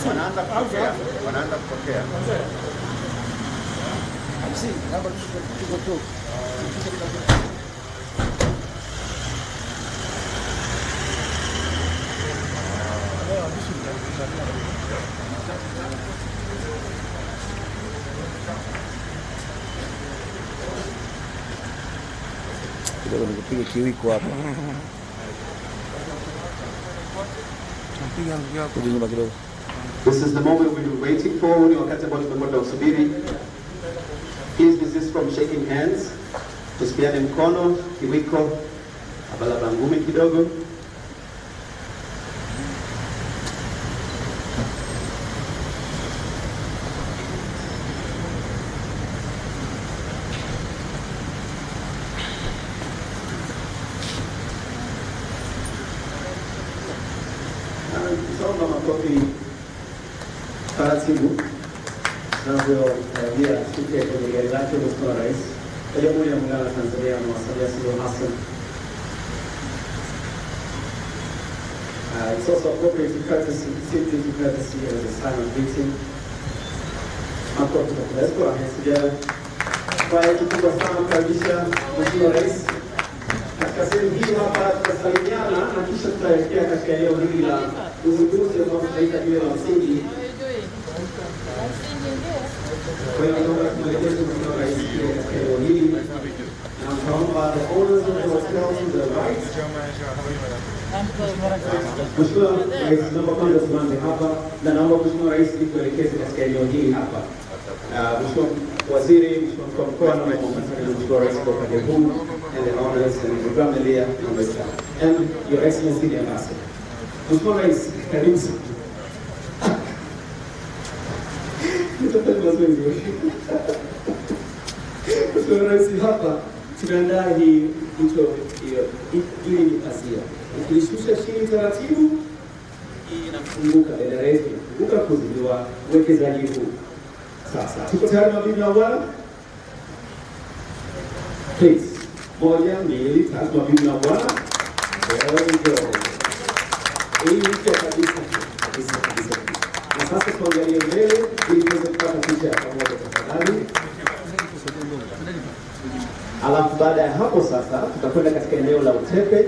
Wanaanza kupokea. Kidogo nikupiga kiwiko hapa. Kujinyuma kidogo. This is the moment we've been waiting for. Ni wakati ambao tumekuwa tunasubiri. Please desist from shaking hands. Tusipiane mkono, kiwiko, abalaba ngumi kidogo. Kusoma makofi taratibu tunavyotarajia siku ya kwenye gari lake Mheshimiwa Rais wa Jamhuri ya Muungano wa Tanzania na Samia Suluhu Hassan. It's also appropriate to courtesy, simply to courtesy as a sign of greeting. Makofi kwa hesija. Kwa kikubwa sana kukaribisha Mheshimiwa Rais. Katika sehemu hii hapa tutasalimiana na kisha tutaelekea katika eneo hili la uzinduzi ambao tutaita jiwe la msingi. Kwa hiyo naomba tuelekeze Mheshimiwa Rais katika eneo hili na mtaomba the owners of the hotel to the right. Mheshimiwa Rais, naomba kwanza tuanze hapa na naomba Mheshimiwa Rais tuelekeze katika eneo hili hapa. Mheshimiwa Waziri, Mheshimiwa Mkuu wa Mkoa na Mheshimiwa Rais kwa upande huu, and the honors and Gran Melia and Your Excellency the Ambassador. Mheshimiwa Rais, karibu sana. Mheshimiwa Rais, hapa tunaandaa hii ili ni pazia. Ukilishusha chini taratibu, inafunguka, bendera yetu inafunguka kuzindua uwekezaji huu. Sasa, tuko tayari mabibi na bwana? Please. 1, 2, 3, mabibi na bwana. There we go. Hii ni kabisa. Na sasa tuangalie mbele ili tuweze kupata picha ya pamoja tafadhali. Alafu baada ya hapo sasa tutakwenda katika eneo la utepe.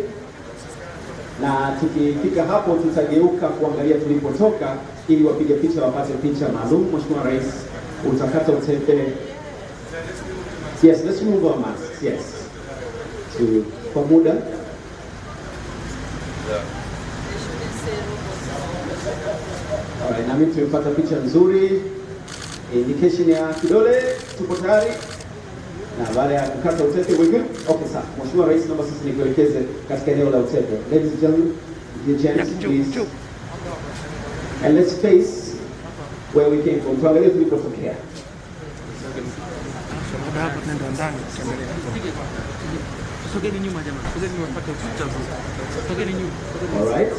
Na tukifika hapo tutageuka kuangalia tulipotoka ili wapige picha wapate picha maalum. Mheshimiwa Rais, utakata utepe. Yes, let's move our masks. Yes. Kwa muda. Alright, nami tumepata picha nzuri. Indication ya kidole, tuko tayari. Na baada ya kukata utepe, we good? Okay, sawa. Mheshimiwa Rais, naomba sisi nikuelekeze katika eneo la utepe. Ladies and gentlemen, dear gents, please. And let's face where we came from. Tuangalie tulipotokea. Alright.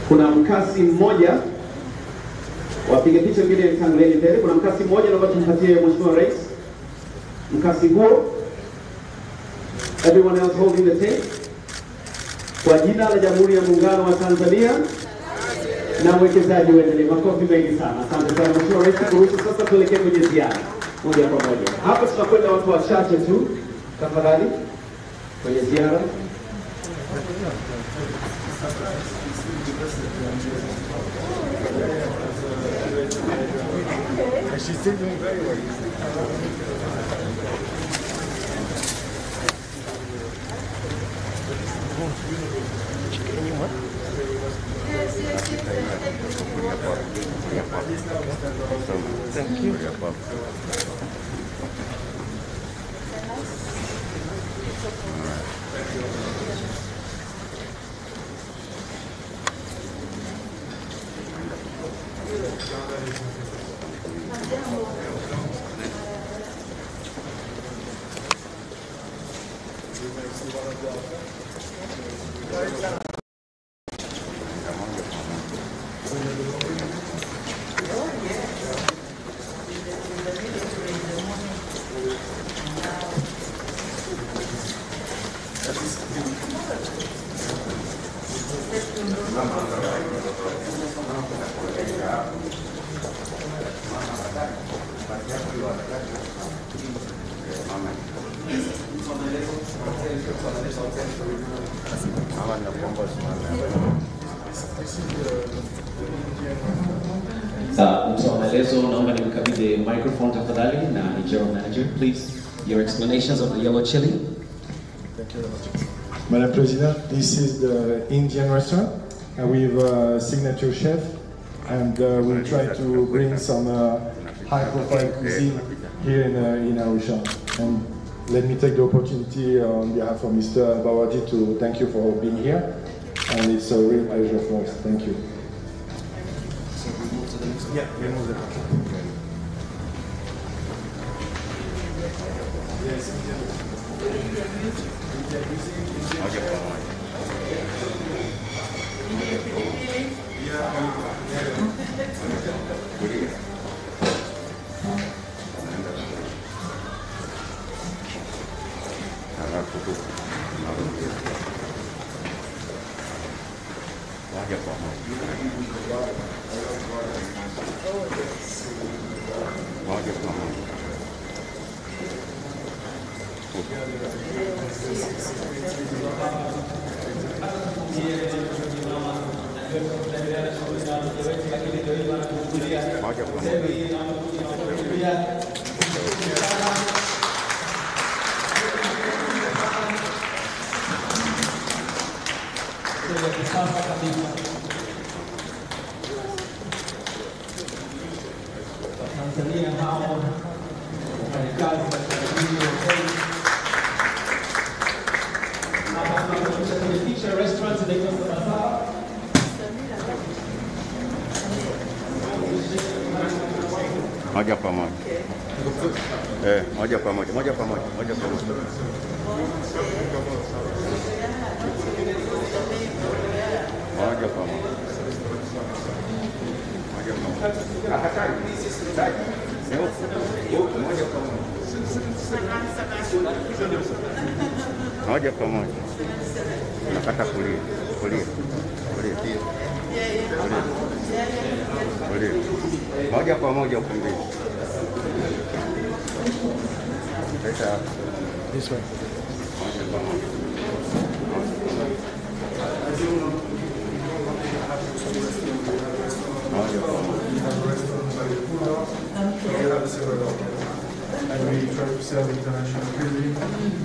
Kuna mkasi mmoja. Wapige picha vile tangulieni mbele. Kuna mkasi mmoja naomba tumpatie Mheshimiwa Rais. Mkasi huo. Everyone else holding the tape. Kwa jina la Jamhuri ya Muungano wa Tanzania na mwekezaji uendelee. Makofi mengi sana. Asante sana Mheshimiwa Rais, kuruhusu sasa tuelekee kwenye ziara moja kwa moja. Hapa tutakwenda watu wachache tu tafadhali kwenye ziara. She's doing very well. Thank you. Mtoa maelezo, naomba nimkabidhi microphone tafadhali na ni General Manager, please. Your explanations of the yellow chili. Thank you very much. Madam President, this is the Indian restaurant with a signature chef, and we try to bring some high-profile cuisine here in Arusha. And let me take the opportunity on behalf of Mr. Bawaji to thank you for being here, and it's a real pleasure for us. Thank you. So we move to the next one? Yeah, we move to Tanzania hao wafanyakazi katika hoteli hapa tunaonyesha kwenye picha restaurant inaitwa Sabasawa. Moja kwa moja. Moja kwa moja. Moja kwa moja. Moja kwa moja. Moja kwa moja. Moja kwa moja. Unakata kulia. Kulia. Kulia. Kulia. Moja kwa moja ukumbini. This way. Moja kwa moja. And we try to serve international cuisine.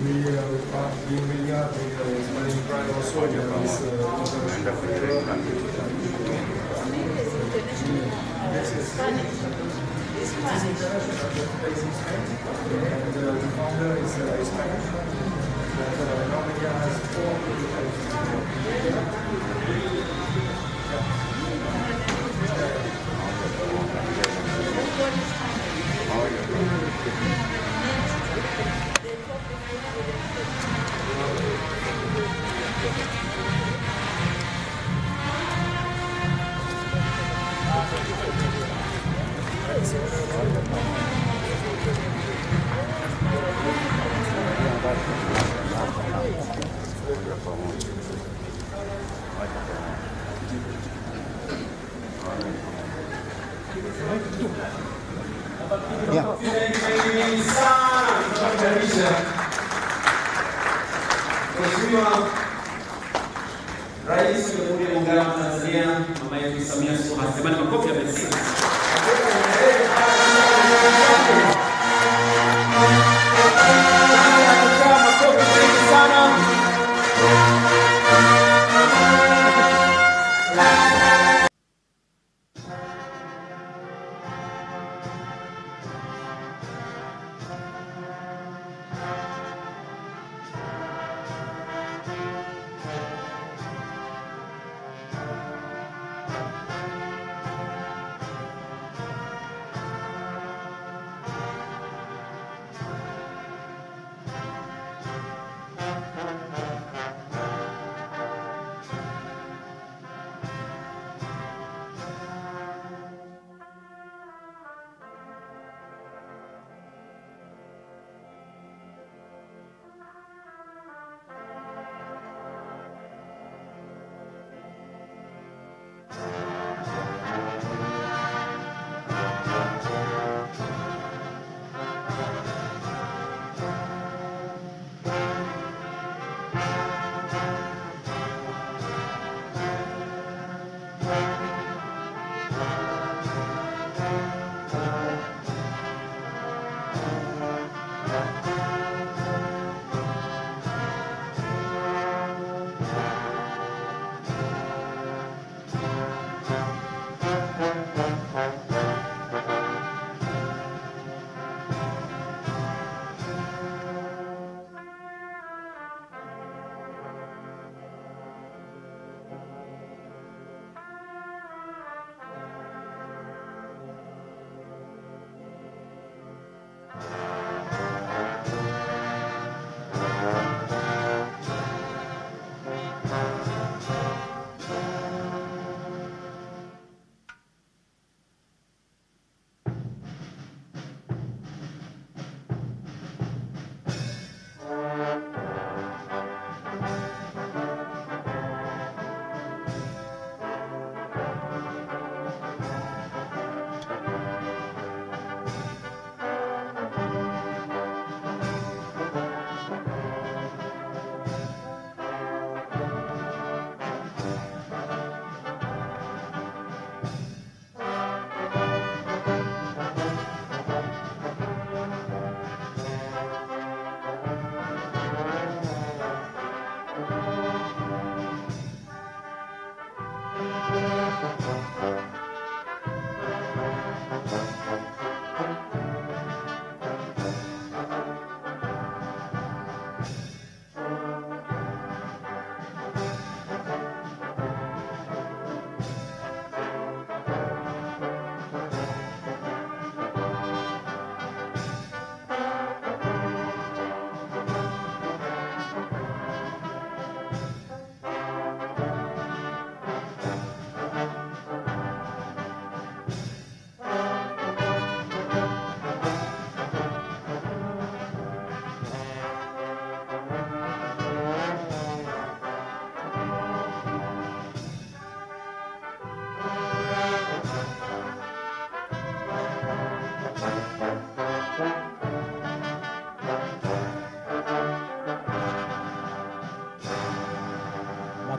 We are Gran Melia, we Spanish brand also, we have this international flavor. Yes, yes. This is international based in Spain, and the founder is Spanish. Gran Melia has Mheshimiwa Rais wa Jamhuri ya Muungano wa Tanzania, mama yetu Samia Suluhu Hassan, makofi ya besi.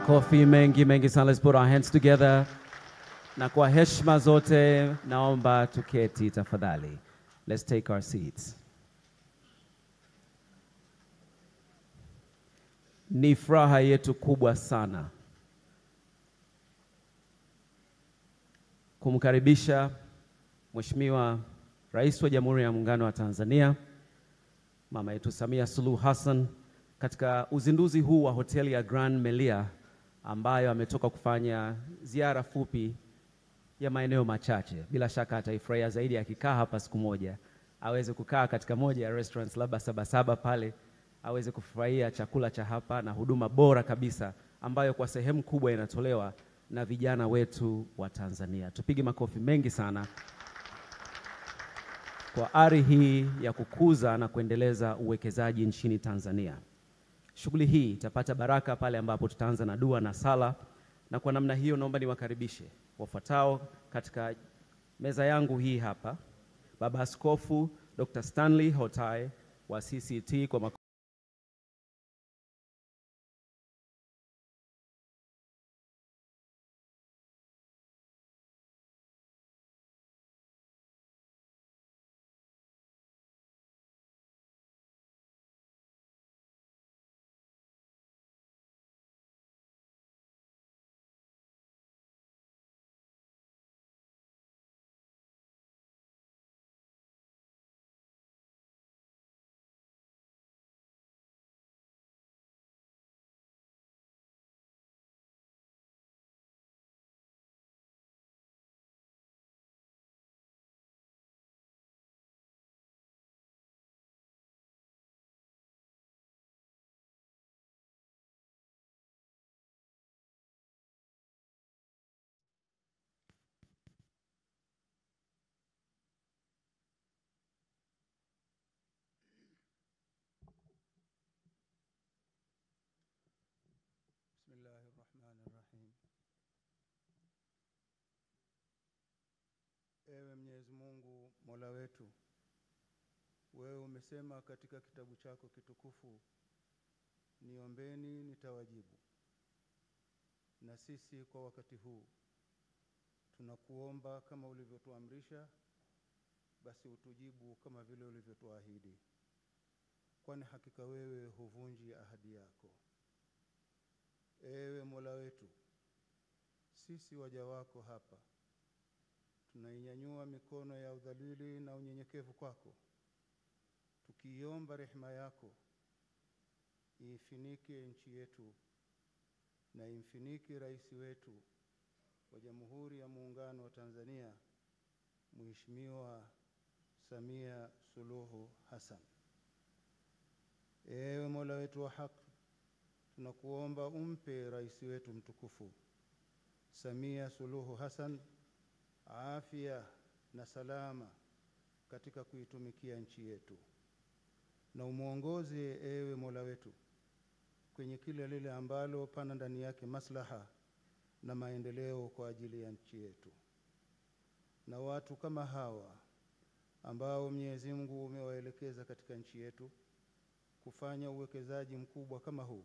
Makofi mengi sana. Let's put our hands together. Na kwa heshima zote naomba tuketi tafadhali. Let's take our seats. Ni furaha yetu kubwa sana kumkaribisha Mheshimiwa Rais wa Jamhuri ya Muungano wa Tanzania, mama yetu Samia Suluhu Hassan, katika uzinduzi huu wa hoteli ya Gran Melia ambayo ametoka kufanya ziara fupi ya maeneo machache. Bila shaka ataifurahia zaidi akikaa hapa siku moja, aweze kukaa katika moja ya restaurants labda Sabasaba pale, aweze kufurahia chakula cha hapa na huduma bora kabisa ambayo kwa sehemu kubwa inatolewa na vijana wetu wa Tanzania. Tupige makofi mengi sana kwa ari hii ya kukuza na kuendeleza uwekezaji nchini Tanzania. Shughuli hii itapata baraka pale ambapo tutaanza na dua na sala, na kwa namna hiyo naomba niwakaribishe wafuatao katika meza yangu hii hapa. Baba Askofu Dr. Stanley Hoteli wa CCT kwa Bismillahirrahmanirrahim. Ewe Mwenyezi Mungu Mola wetu, wewe umesema katika kitabu chako kitukufu, niombeni nitawajibu. Na sisi kwa wakati huu tunakuomba kama ulivyotuamrisha, basi utujibu kama vile ulivyotuahidi, kwani hakika wewe huvunji ahadi yako. Ewe Mola wetu, sisi waja wako hapa tunainyanyua mikono ya udhalili na unyenyekevu kwako, tukiomba rehema yako ifinike nchi yetu na imfinike rais wetu wa Jamhuri ya Muungano wa Tanzania, Mheshimiwa Samia Suluhu Hassan. Ewe Mola wetu wa haki, tunakuomba umpe rais wetu mtukufu Samia Suluhu Hassan afya na salama katika kuitumikia nchi yetu, na umuongoze ewe Mola wetu kwenye kila lile ambalo pana ndani yake maslaha na maendeleo kwa ajili ya nchi yetu. Na watu kama hawa ambao Mwenyezi Mungu umewaelekeza katika nchi yetu kufanya uwekezaji mkubwa kama huu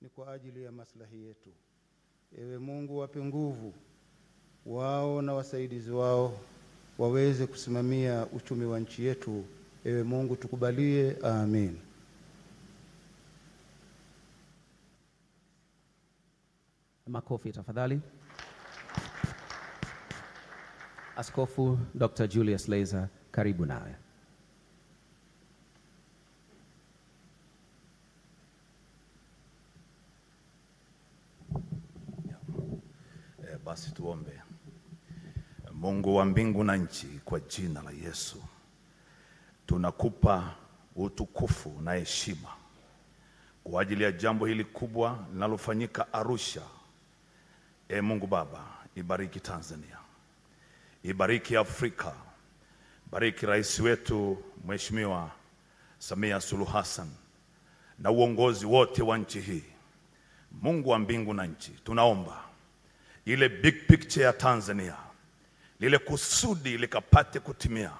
ni kwa ajili ya maslahi yetu. Ewe Mungu, wape nguvu wao na wasaidizi wao waweze kusimamia uchumi wa nchi yetu. Ewe Mungu tukubalie, amin. Makofi tafadhali. Askofu Dr. Julius Laser, karibu nawe. Basi tuombe. Mungu wa mbingu na nchi, kwa jina la Yesu tunakupa utukufu na heshima kwa ajili ya jambo hili kubwa linalofanyika Arusha. Mungu Baba, ibariki Tanzania, ibariki Afrika, bariki rais wetu Mheshimiwa Samia Suluhu Hassan na uongozi wote wa nchi hii. Mungu wa mbingu na nchi, tunaomba ile big picture ya Tanzania, lile kusudi likapate kutimia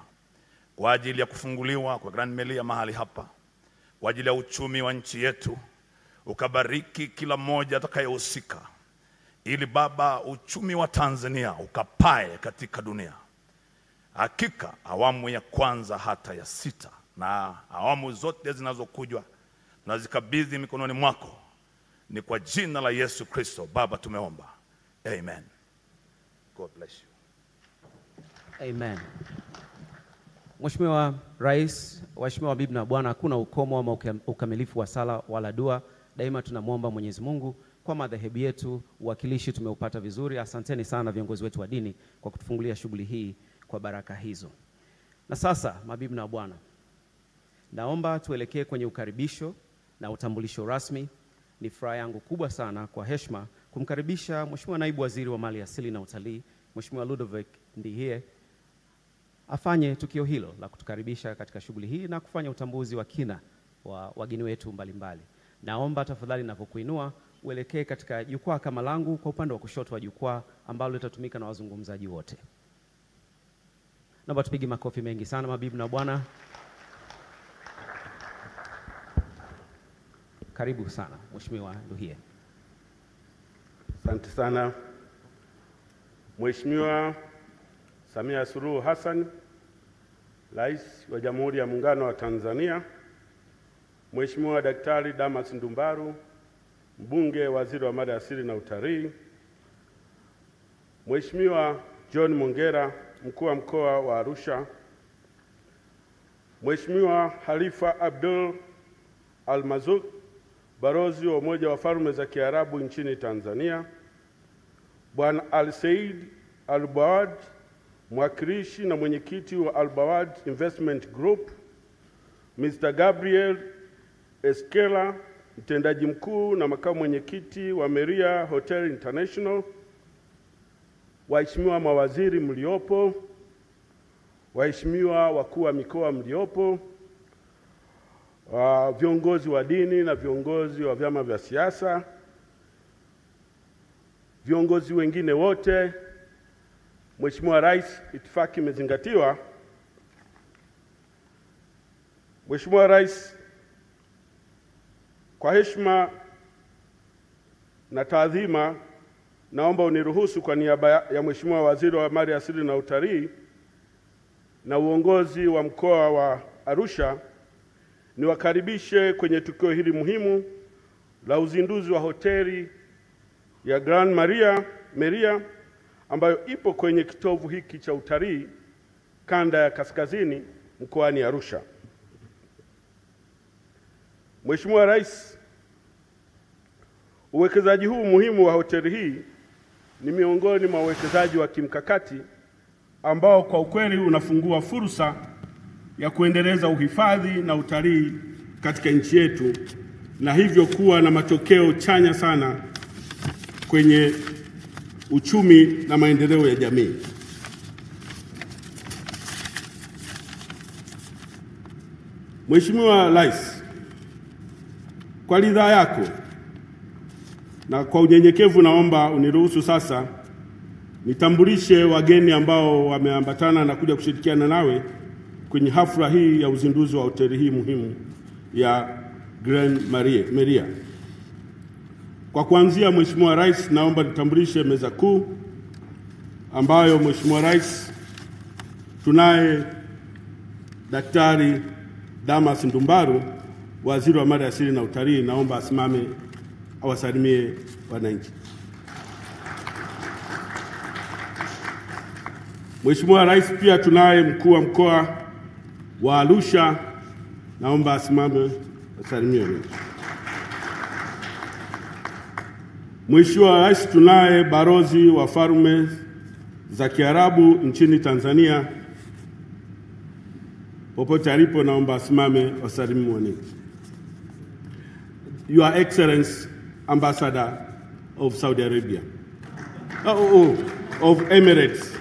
kwa ajili ya kufunguliwa kwa Gran Melia mahali hapa, kwa ajili ya uchumi wa nchi yetu ukabariki kila mmoja atakayehusika, ili Baba uchumi wa Tanzania ukapae katika dunia. Hakika awamu ya kwanza hata ya 6 na awamu zote zinazokujwa tunazikabidhi mikononi mwako. Ni kwa jina la Yesu Kristo Baba tumeomba. Amen. God bless you. Amen. Mheshimiwa Rais, waheshimiwa bibi na bwana, hakuna ukomo ama ukamilifu wa sala wala dua. Daima tunamwomba Mwenyezi Mungu kwa madhehebu yetu. Uwakilishi tumeupata vizuri. Asanteni sana viongozi wetu wa dini kwa kutufungulia shughuli hii kwa baraka hizo. Na sasa mabibi na bwana, naomba tuelekee kwenye ukaribisho na utambulisho rasmi. Ni furaha yangu kubwa sana kwa heshima kumkaribisha Mheshimiwa Naibu Waziri wa Mali Asili na Utalii, Mheshimiwa Ludovic Ndihie, afanye tukio hilo la kutukaribisha katika shughuli hii na kufanya utambuzi wa kina wa wageni wetu mbalimbali. Naomba tafadhali ninapokuinua uelekee katika jukwaa kama langu kwa upande wa kushoto wa jukwaa ambalo litatumika na wazungumzaji wote. Naomba tupige makofi mengi sana mabibi na bwana. Karibu sana Mheshimiwa Ndihie. Asante sana. Mheshimiwa Samia Suluhu Hassan, Rais wa Jamhuri ya Muungano wa Tanzania, Mheshimiwa Daktari Damas Ndumbaru, Mbunge, Waziri wa Mali Asili na Utalii, Mheshimiwa John Mongera, Mkuu wa Mkoa wa Arusha, Mheshimiwa Halifa Abdul Al-Mazuk, Balozi wa Umoja wa Falme za Kiarabu nchini Tanzania, Bwana Al-Said Al-Bawad, mwakilishi na mwenyekiti wa Al-Bawad Investment Group, Mr. Gabriel Eskela, mtendaji mkuu na makamu mwenyekiti wa Melia Hoteli International, waheshimiwa mawaziri mliopo, waheshimiwa wakuu wa mikoa mliopo, viongozi wa dini na viongozi wa vyama vya siasa, viongozi wengine wote, Mheshimiwa Rais, itifaki imezingatiwa. Mheshimiwa Rais, kwa heshima na taadhima, naomba uniruhusu kwa niaba ya Mheshimiwa Waziri wa Mali Asili na Utalii na uongozi wa mkoa wa Arusha niwakaribishe kwenye tukio hili muhimu la uzinduzi wa hoteli ya Gran Melia ambayo ipo kwenye kitovu hiki cha utalii kanda ya kaskazini mkoani Arusha. Mheshimiwa Rais, uwekezaji huu muhimu wa hoteli hii ni miongoni mwa uwekezaji wa kimkakati ambao kwa ukweli unafungua fursa ya kuendeleza uhifadhi na utalii katika nchi yetu na hivyo kuwa na matokeo chanya sana kwenye uchumi na maendeleo ya jamii. Mheshimiwa Rais, kwa ridhaa yako na kwa unyenyekevu naomba uniruhusu sasa nitambulishe wageni ambao wameambatana na kuja kushirikiana nawe kwenye hafla hii ya uzinduzi wa hoteli hii muhimu ya Gran Melia. Kwa kuanzia, Mheshimiwa Rais, naomba nitambulishe meza kuu ambayo Mheshimiwa Rais tunaye Daktari Damas Ndumbaru, Waziri wa Mali Asili na Utalii, naomba asimame awasalimie wananchi. Mheshimiwa Rais, pia tunaye Mkuu wa Mkoa wa Arusha, naomba asimame awasalimie wananchi. Mheshimiwa Rais, tunaye Balozi wa Falme za Kiarabu nchini Tanzania, popote alipo naomba asimame wasalimie wananchi. Your Excellency, Ambassador of Saudi Arabia. Of Emirates.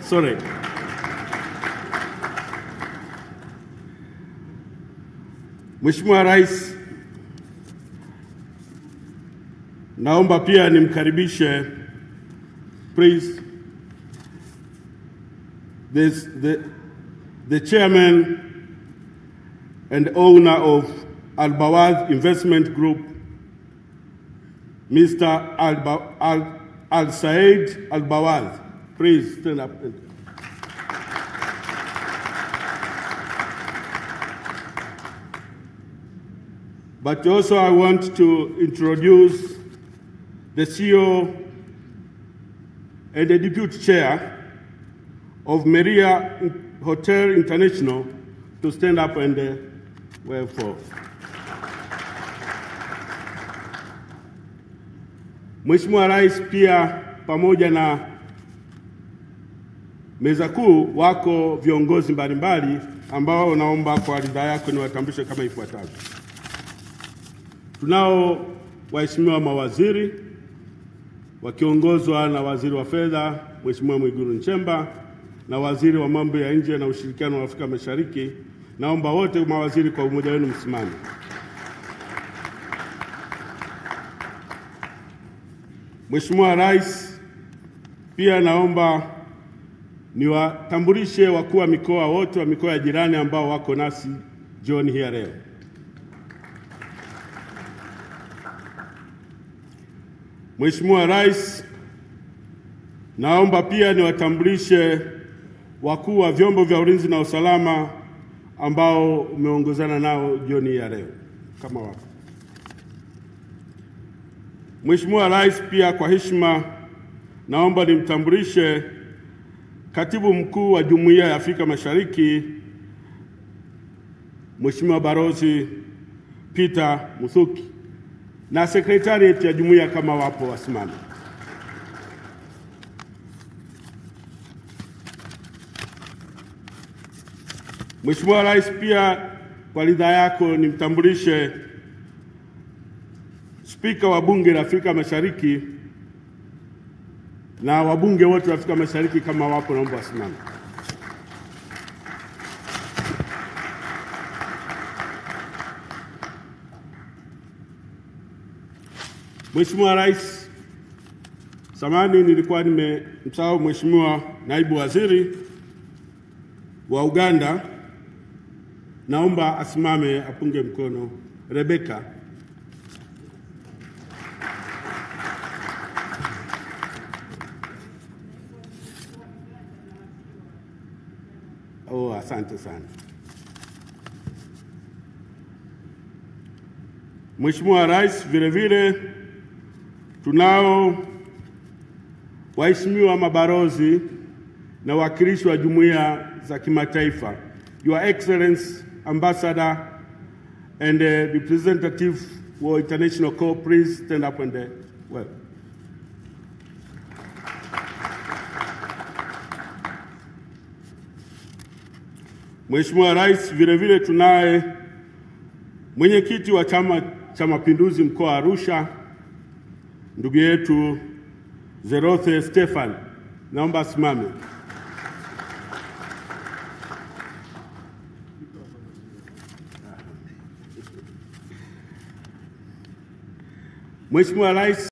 Sorry. Mheshimiwa Rais, naomba pia nimkaribishe please the chairman and owner of Al-Bawad Investment Group, Mr. Al-Said Al-Bawad. Please stand up. But also I want to introduce the CEO and the Deputy Chair of Melia Hotel International to stand up and wave forth. Mheshimiwa Rais pia pamoja na meza kuu wako viongozi mbalimbali ambao naomba kwa ridhaa yako niwatambulishe kama ifuatavyo. Tunao waheshimiwa mawaziri wakiongozwa na Waziri wa Fedha Mheshimiwa Mwigulu Nchemba na Waziri wa Mambo ya Nje na Ushirikiano wa Afrika Mashariki. Naomba wote mawaziri kwa umoja wenu msimame. Mheshimiwa Rais, pia naomba niwatambulishe wakuu wa mikoa wote wa mikoa ya jirani ambao wako nasi jioni hii leo. Mheshimiwa Rais, naomba pia niwatambulishe wakuu wa vyombo vya ulinzi na usalama ambao umeongozana nao jioni hii leo kama wapo. Mheshimiwa Rais, pia kwa heshima naomba nimtambulishe Katibu Mkuu wa Jumuiya ya Afrika Mashariki Mheshimiwa Balozi Peter Muthuki na Secretariat ya Jumuiya kama wapo wasimame. Mheshimiwa Rais, pia kwa ridhaa yako nimtambulishe Spika wa Bunge la Afrika Mashariki na wabunge wote wa Afrika Mashariki kama wapo naomba wasimame. Mheshimiwa Rais, samahani nilikuwa nimemsahau Mheshimiwa Naibu Waziri wa Uganda, naomba asimame apunge mkono. Rebecca. Oh, asante sana. Mheshimiwa Rais, vile vile tunao waheshimiwa mabalozi na wakilishi wa jumuiya za kimataifa. Your Excellency Ambassador and the representative for International Corps, please stand up and well. Mheshimiwa Rais, vile vile tunaye mwenyekiti wa Chama cha Mapinduzi mkoa wa Arusha, ndugu yetu Zerothe Stefan, naomba asimame. Mheshimiwa Rais,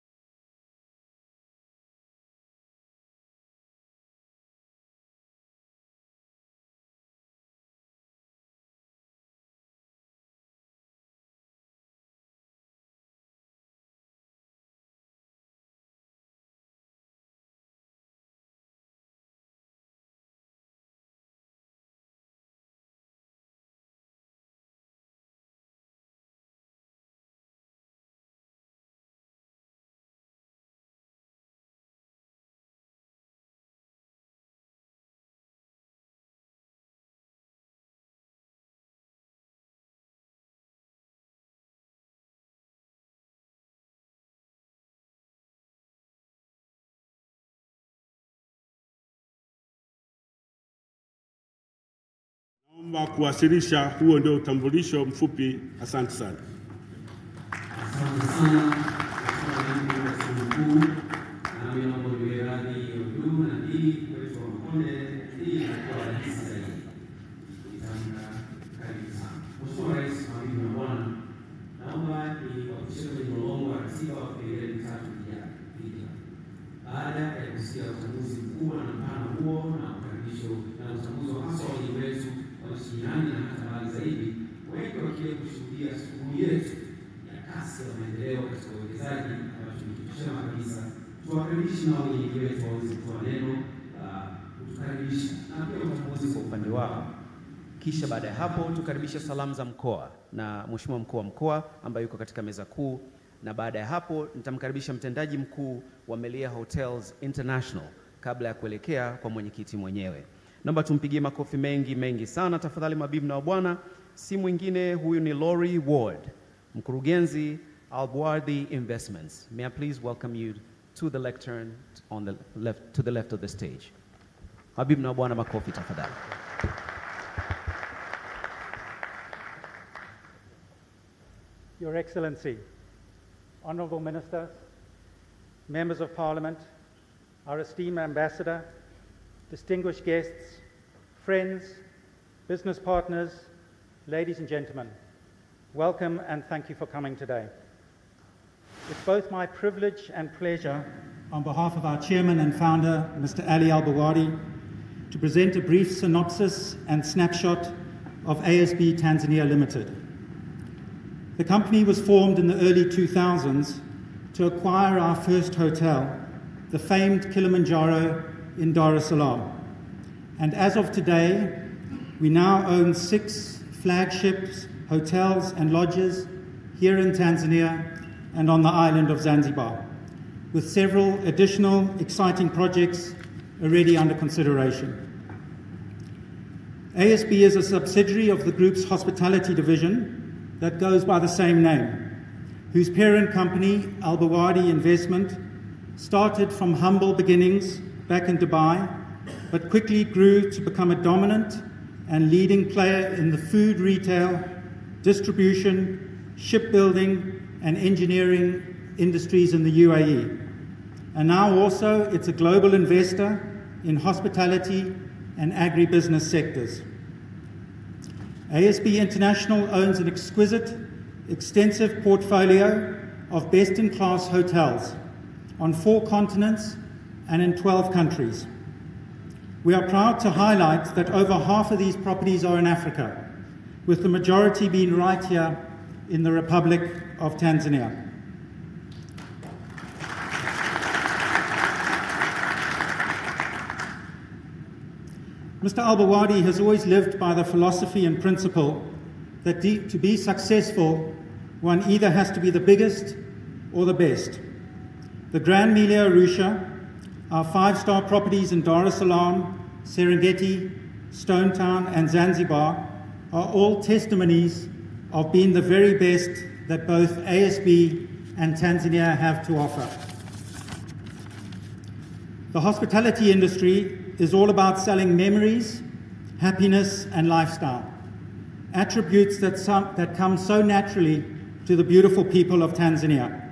naomba kuwasilisha, huo ndio utambulisho mfupi. Asante sana. Asante sana. Mkuu na mambo ya miradi ya huduma na hii kwetu Mkonde hii kwa rahisi zaidi. Nitamka karibu sana. Mheshimiwa Rais, mabibi na bwana, naomba niwapishe kwenye mlolongo wa ratiba wa vipengele vitatu vijavyo. Baada ya kusikia utambuzi mkubwa na mpana huo na ukaribisho na utambuzi wa hasa wa wageni wetu wa nchi jirani na hata mbali zaidi, wengi wakija kushuhudia shughuli yetu ya kasi ya maendeleo katika uwekezaji ambayo tumekishema kabisa. Tuwakaribishe na wenyeji wetu waweze kutoa neno kutukaribisha na pia utambuzi kwa upande wao. Kisha baada ya hapo tukaribisha salamu za mkoa na Mheshimiwa mkuu wa mkoa ambaye yuko katika meza kuu, na baada ya hapo nitamkaribisha mtendaji mkuu wa Melia Hotels International kabla ya kuelekea kwa mwenyekiti mwenyewe. Naomba tumpigie makofi mengi sana tafadhali, mabibi na mabwana. Si mwingine huyu ni Lori Ward, mkurugenzi Albuardi Investments. May I please welcome you to the lectern on the left, to the left of the stage. Mabibi na mabwana, makofi tafadhali. Your Excellency, Honourable Ministers, Members of Parliament, our esteemed Ambassador, distinguished guests, friends, business partners, ladies and gentlemen, welcome and thank you for coming today. It's both my privilege and pleasure, on behalf of our Chairman and Founder, Mr. Ali Al-Bawadi, to present a brief synopsis and snapshot of ASB Tanzania Limited. The company was formed in the early 2000s to acquire our first hotel, the famed Kilimanjaro in Dar es Salaam. And as of today, we now own 6 flagships, hotels and lodges here in Tanzania and on the island of Zanzibar, with several additional exciting projects already under consideration. ASB is a subsidiary of the group's hospitality division that goes by the same name, whose parent company, Al-Bawadi Investment, started from humble beginnings back in Dubai, but quickly grew to become a dominant and leading player in the food retail, distribution, shipbuilding, and engineering industries in the UAE. And now also it's a global investor in hospitality and agribusiness sectors. ASB International owns an exquisite, extensive portfolio of best-in-class hotels on 4 continents and in 12 countries. We are proud to highlight that over half of these properties are in Africa, with the majority being right here in the Republic of Tanzania. Mr. Al-Bawadi has always lived by the philosophy and principle that to be successful, one either has to be the biggest or the best. The Gran Melia Arusha, our 5-star properties in Dar es Salaam, Serengeti, Stone Town and Zanzibar are all testimonies of being the very best that both ASB and Tanzania have to offer. The hospitality industry is all about selling memories, happiness and lifestyle, attributes that come so naturally to the beautiful people of Tanzania.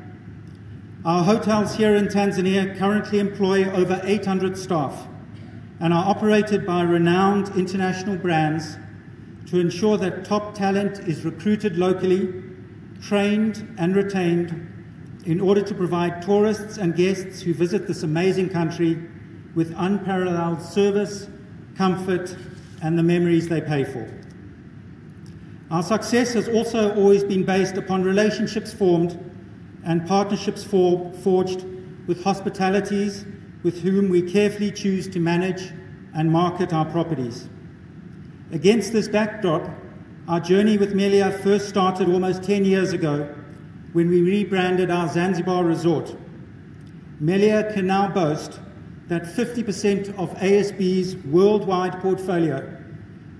Our hotels here in Tanzania currently employ over 800 staff and are operated by renowned international brands to ensure that top talent is recruited locally, trained and retained in order to provide tourists and guests who visit this amazing country with unparalleled service, comfort, and the memories they pay for. Our success has also always been based upon relationships formed and partnerships forged with hospitalities with whom we carefully choose to manage and market our properties. Against this backdrop, our journey with Melia first started almost 10 years ago when we rebranded our Zanzibar resort. Melia can now boast that 50% of ASB's worldwide portfolio,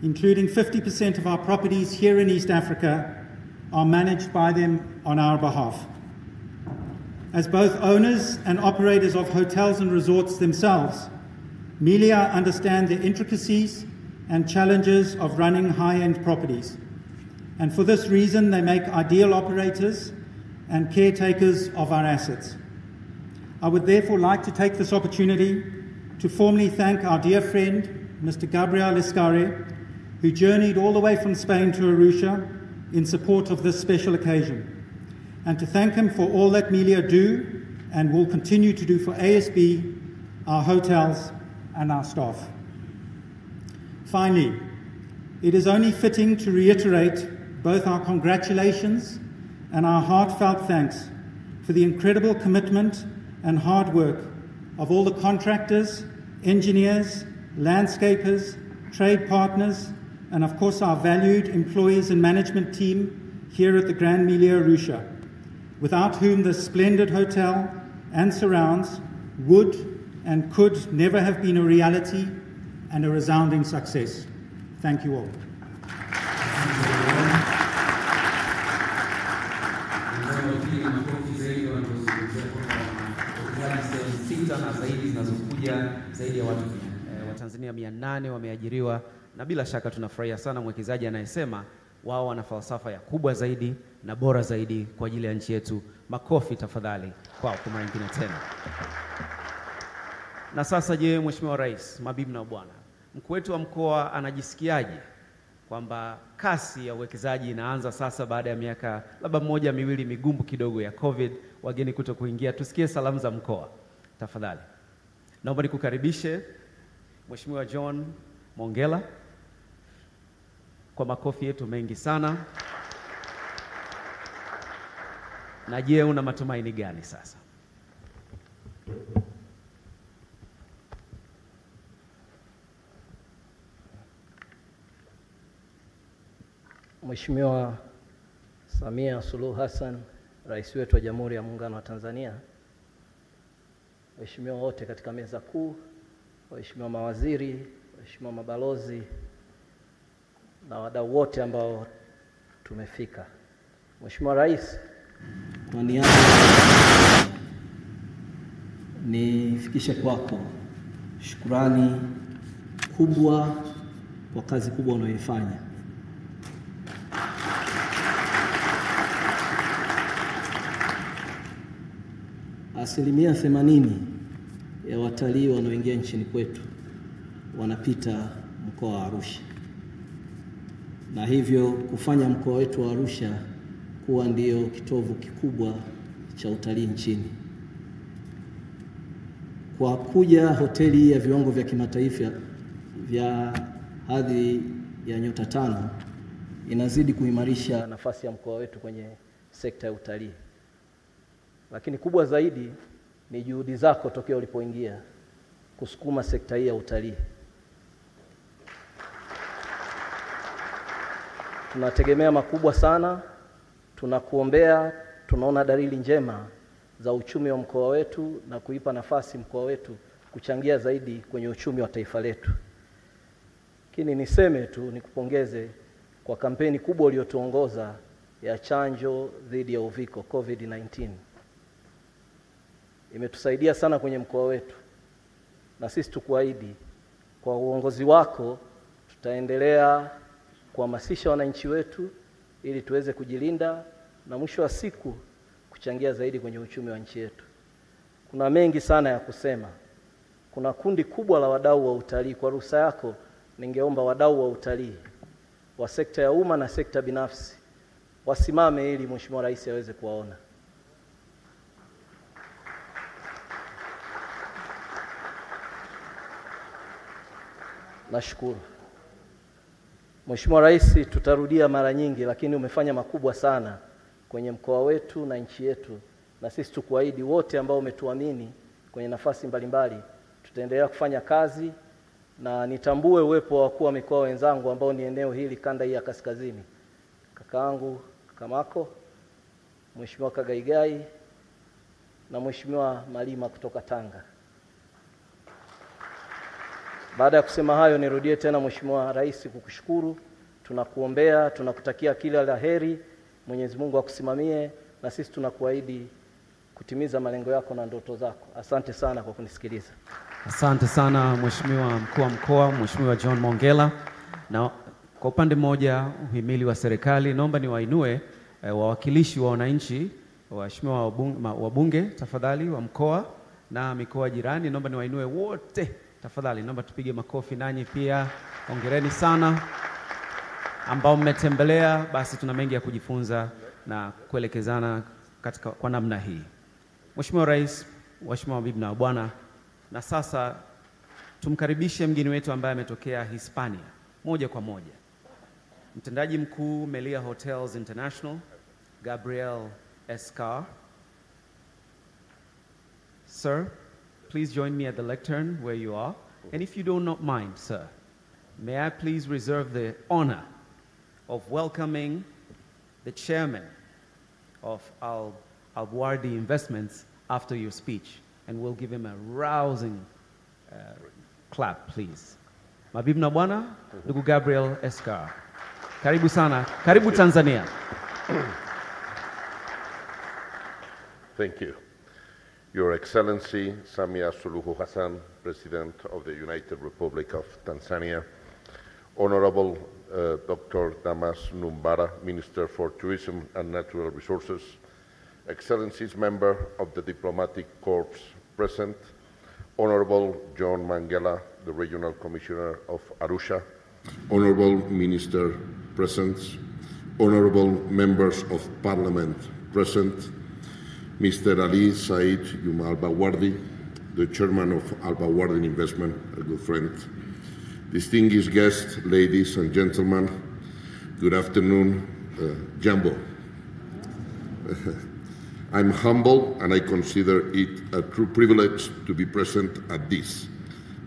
including 50% of our properties here in East Africa, are managed by them on our behalf. As both owners and operators of hotels and resorts themselves, Melia understand the intricacies and challenges of running high-end properties. And for this reason, they make ideal operators and caretakers of our assets. I would therefore like to take this opportunity to formally thank our dear friend, Mr. Gabriel Escare, who journeyed all the way from Spain to Arusha in support of this special occasion, and to thank him for all that Melia do and will continue to do for ASB, our hotels, and our staff. Finally, it is only fitting to reiterate both our congratulations and our heartfelt thanks for the incredible commitment and hard work of all the contractors, engineers, landscapers, trade partners, and of course our valued employees and management team here at the Gran Melia, Arusha, without whom this splendid hotel and surrounds would and could never have been a reality and a resounding success. Thank you all. Na zaidi zinazokuja, zaidi ya watu Watanzania 800 wameajiriwa, na bila shaka tunafurahia sana mwekezaji anayesema wao wana falsafa ya kubwa zaidi na bora zaidi kwa ajili ya nchi yetu. Makofi tafadhali kwao kwa mara nyingine tena. Na sasa je, Mheshimiwa Rais, mabibi na bwana, mkuu wetu wa mkoa anajisikiaje kwamba kasi ya uwekezaji inaanza sasa baada ya miaka labda 1-2 migumu kidogo ya COVID, wageni kuto kuingia? Tusikie salamu za mkoa tafadhali. Naomba nikukaribishe Mheshimiwa John Mongela kwa makofi yetu mengi sana. Na je, una matumaini gani sasa? Mheshimiwa Samia Suluhu Hassan, Rais wetu wa Jamhuri ya Muungano wa Tanzania, waheshimiwa wote katika meza kuu, waheshimiwa mawaziri, waheshimiwa mabalozi na wadau wote ambao tumefika. Mheshimiwa Rais, kwa niaba nifikishe kwako shukrani kubwa kwa kazi kubwa unayoifanya. Asilimia 80 ya watalii wanaoingia nchini kwetu wanapita mkoa wa Arusha, na hivyo kufanya mkoa wetu wa Arusha kuwa ndio kitovu kikubwa cha utalii nchini. Kwa kuja hoteli ya viwango vya kimataifa vya hadhi ya nyota 5 inazidi kuimarisha nafasi ya mkoa wetu kwenye sekta ya utalii. Lakini kubwa zaidi ni juhudi zako tokea ulipoingia kusukuma sekta hii ya utalii. Tunategemea makubwa sana, tunakuombea, tunaona dalili njema za uchumi wa mkoa wetu na kuipa nafasi mkoa wetu kuchangia zaidi kwenye uchumi wa taifa letu. Lakini niseme tu nikupongeze kwa kampeni kubwa uliyotuongoza ya chanjo dhidi ya uviko COVID-19. Imetusaidia sana kwenye mkoa wetu, na sisi tukuahidi kwa uongozi wako tutaendelea kuhamasisha wananchi wetu ili tuweze kujilinda na mwisho wa siku kuchangia zaidi kwenye uchumi wa nchi yetu. Kuna mengi sana ya kusema. Kuna kundi kubwa la wadau wa utalii. Kwa ruhusa yako, ningeomba wadau wa utalii wa sekta ya umma na sekta binafsi wasimame ili Mheshimiwa Rais aweze kuwaona. Nashukuru. Mheshimiwa Rais, tutarudia mara nyingi, lakini umefanya makubwa sana kwenye mkoa wetu na nchi yetu, na sisi tukuahidi wote ambao umetuamini kwenye nafasi mbalimbali tutaendelea kufanya kazi, na nitambue uwepo wa wakuu wa mikoa wenzangu ambao ni eneo hili kanda hii ya kaskazini. Kakaangu Kamako, Mheshimiwa Kagaigai na Mheshimiwa Malima kutoka Tanga. Baada ya kusema hayo, nirudie tena Mheshimiwa Rais kukushukuru, tunakuombea, tunakutakia kila la heri, Mwenyezi Mungu akusimamie, na sisi tunakuahidi kutimiza malengo yako na ndoto zako. Asante sana kwa kunisikiliza. Asante sana Mheshimiwa mkuu wa mkoa, Mheshimiwa John Mongela. Na kwa upande mmoja uhimili wa serikali, naomba niwainue wawakilishi wa wananchi, waheshimiwa wabunge tafadhali wa mkoa na mikoa jirani, naomba niwainue wote tafadhali. Naomba tupige makofi nanyi pia. Hongereni sana ambao mmetembelea, basi tuna mengi ya kujifunza na kuelekezana katika kwa namna hii. Mheshimiwa Rais, waheshimiwa mabibi na bwana, na sasa tumkaribishe mgeni wetu ambaye ametokea Hispania moja kwa moja. Mtendaji Mkuu Melia Hotels International, Gabriel Escar. Sir, please join me at the lectern where you are. And if you do not mind, sir, may I please reserve the honor of welcoming the chairman of Al-Wardi Investments after your speech. And we'll give him a rousing clap, please. Mabibi na bwana, ndugu Gabriel Escar. Karibu sana. Karibu Tanzania. Thank you. Your Excellency Samia Suluhu Hassan, President of the United Republic of Tanzania, Honorable Dr. Damas Numbara, Minister for Tourism and Natural Resources, Excellencies, Member of the Diplomatic Corps present, Honorable John Mangela, the Regional Commissioner of Arusha, Honorable Minister present, Honorable Members of Parliament present, Mr. Ali Said Yuma Al-Bawardi, the Chairman of Al-Bawardi Investment, a good friend, distinguished guests, ladies and gentlemen, good afternoon, Jambo. I'm humble and I consider it a true privilege to be present at this,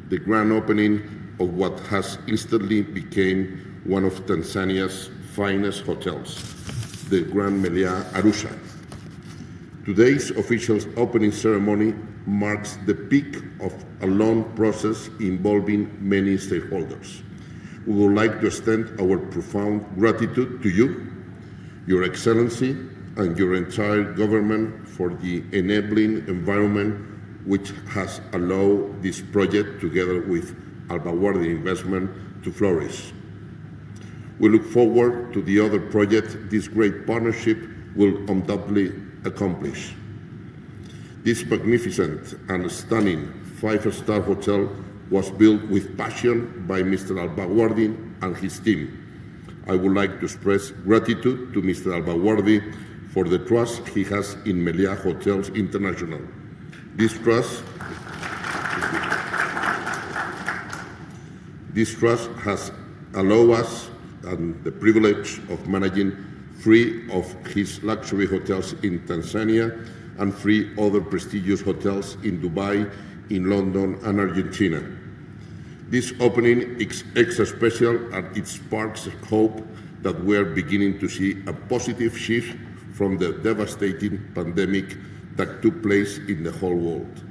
the grand opening of what has instantly become one of Tanzania's finest hotels, the Gran Melia Arusha. Today's official opening ceremony marks the peak of a long process involving many stakeholders. We would like to extend our profound gratitude to you, Your Excellency, and your entire government for the enabling environment which has allowed this project, together with Al-Bawardi Investment, to flourish. We look forward to the other projects this great partnership will undoubtedly accomplish. This magnificent and stunning five-star hotel was built with passion by Mr. Al-Bawardi and his team. I would like to express gratitude to Mr. Al-Bawardi for the trust he has in Melia Hotels International. This trust has allowed us and the privilege of managing 3 of his luxury hotels in Tanzania and 3 other prestigious hotels in Dubai, in London, and Argentina. This opening is extra special and it sparks hope that we are beginning to see a positive shift from the devastating pandemic that took place in the whole world.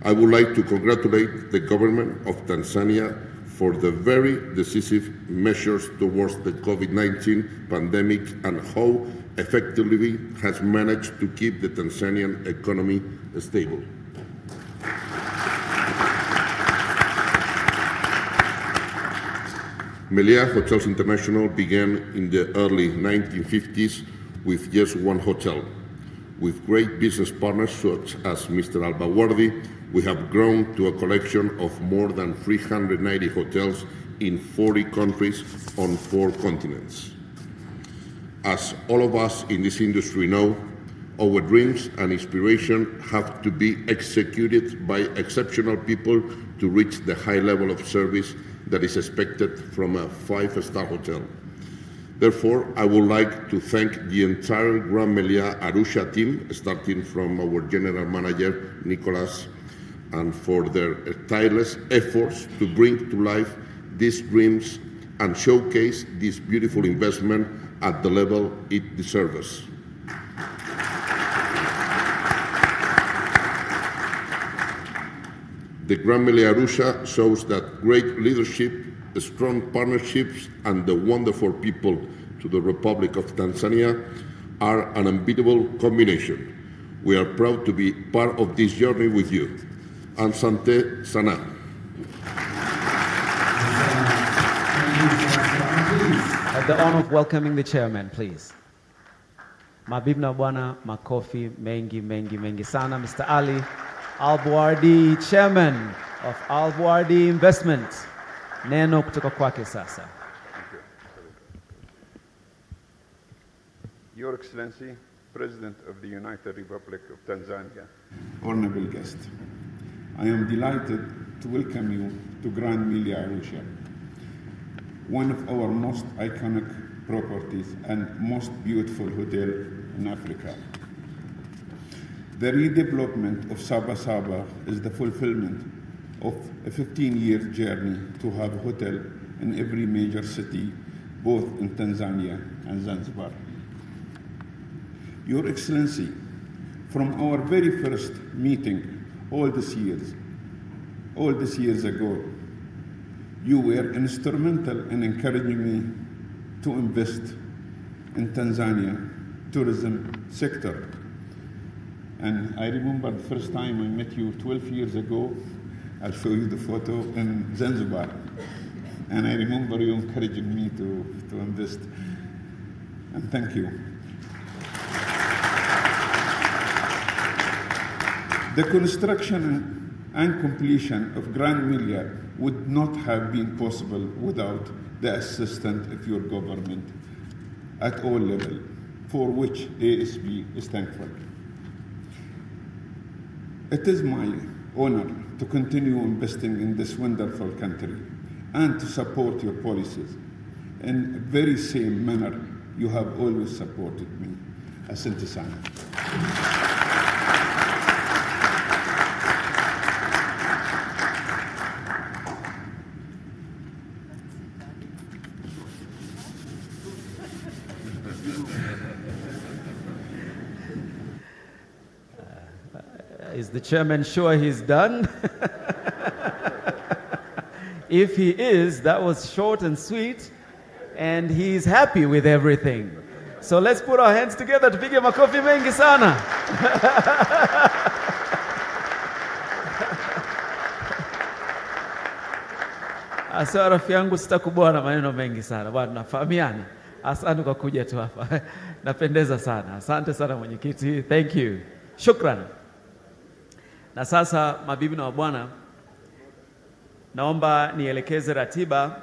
I would like to congratulate the government of Tanzania for the very decisive measures towards the COVID-19 pandemic and how effectively has managed to keep the Tanzanian economy stable. Melia Hotels International began in the early 1950s with just one hotel. With great business partners such as Mr. Al-Bawardi, we have grown to a collection of more than 390 hotels in 40 countries on 4 continents. As all of us in this industry know, our dreams and inspiration have to be executed by exceptional people to reach the high level of service that is expected from a 5-star hotel. Therefore, I would like to thank the entire Gran Melia Arusha team, starting from our general manager, Nicolas, and for their tireless efforts to bring to life these dreams and showcase this beautiful investment at the level it deserves. The Gran Melia Arusha shows that great leadership, strong partnerships, and the wonderful people to the Republic of Tanzania are an unbeatable combination. We are proud to be part of this journey with you. Asante sana. Have the honor of welcoming the chairman, please. Mabibi na bwana, makofi mengi sana. Mr. Ali Al-Bawardi, chairman of Al-Bawardi Investment. Neno kutoka kwake sasa. Your Excellency, President of the United Republic of Tanzania. Honorable guest, I am delighted to welcome you to Gran Melia Arusha, one of our most iconic properties and most beautiful hotel in Africa. The redevelopment of Saba Saba is the fulfillment of a 15-year journey to have a hotel in every major city, both in Tanzania and Zanzibar. Your Excellency, from our very first meeting all these years ago, you were instrumental in encouraging me to invest in Tanzania tourism sector. And I remember the first time I met you 12 years ago. I'll show you the photo in Zanzibar. And I remember you encouraging me to invest. And thank you. The construction and completion of Gran Melia would not have been possible without the assistance of your government at all levels, for which ASB is thankful. It is my honor to continue investing in this wonderful country and to support your policies in the very same manner you have always supported me. Asante sana. Is the chairman sure he's done? If he is, that was short and sweet, and he's happy with everything. So let's put our hands together tupige makofi mengi sana. Asa rafiki yangu sitakubwa na maneno mengi sana. Bwana tunafahamiana. Asante kwa kuja tu hapa. Napendeza sana. Asante sana mwenyekiti. Thank you. Shukran. Na sasa mabibi na mabwana, naomba nielekeze ratiba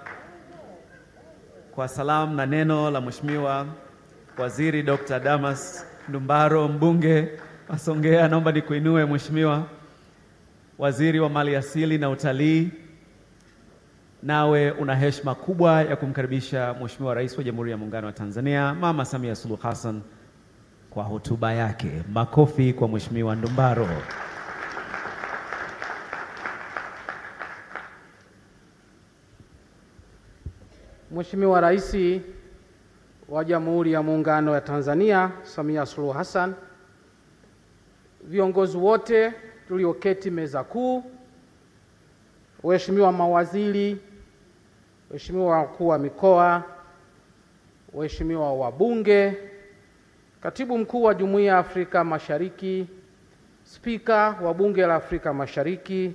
kwa salamu na neno la Mheshimiwa Waziri Dr. Damas Ndumbaro, mbunge wa Songea. Naomba nikuinue Mheshimiwa Waziri wa Mali Asili na Utalii. Nawe una heshima kubwa ya kumkaribisha Mheshimiwa Rais wa Jamhuri ya Muungano wa Tanzania, Mama Samia Suluhu Hassan kwa hotuba yake. Makofi kwa Mheshimiwa Ndumbaro. Mheshimiwa Rais wa Jamhuri ya Muungano wa Tanzania, Samia Suluhu Hassan, viongozi wote tulioketi meza kuu, waheshimiwa mawaziri, waheshimiwa wakuu wa mikoa, waheshimiwa wabunge, Katibu Mkuu wa Jumuiya ya Afrika Mashariki, Spika wa Bunge la Afrika Mashariki,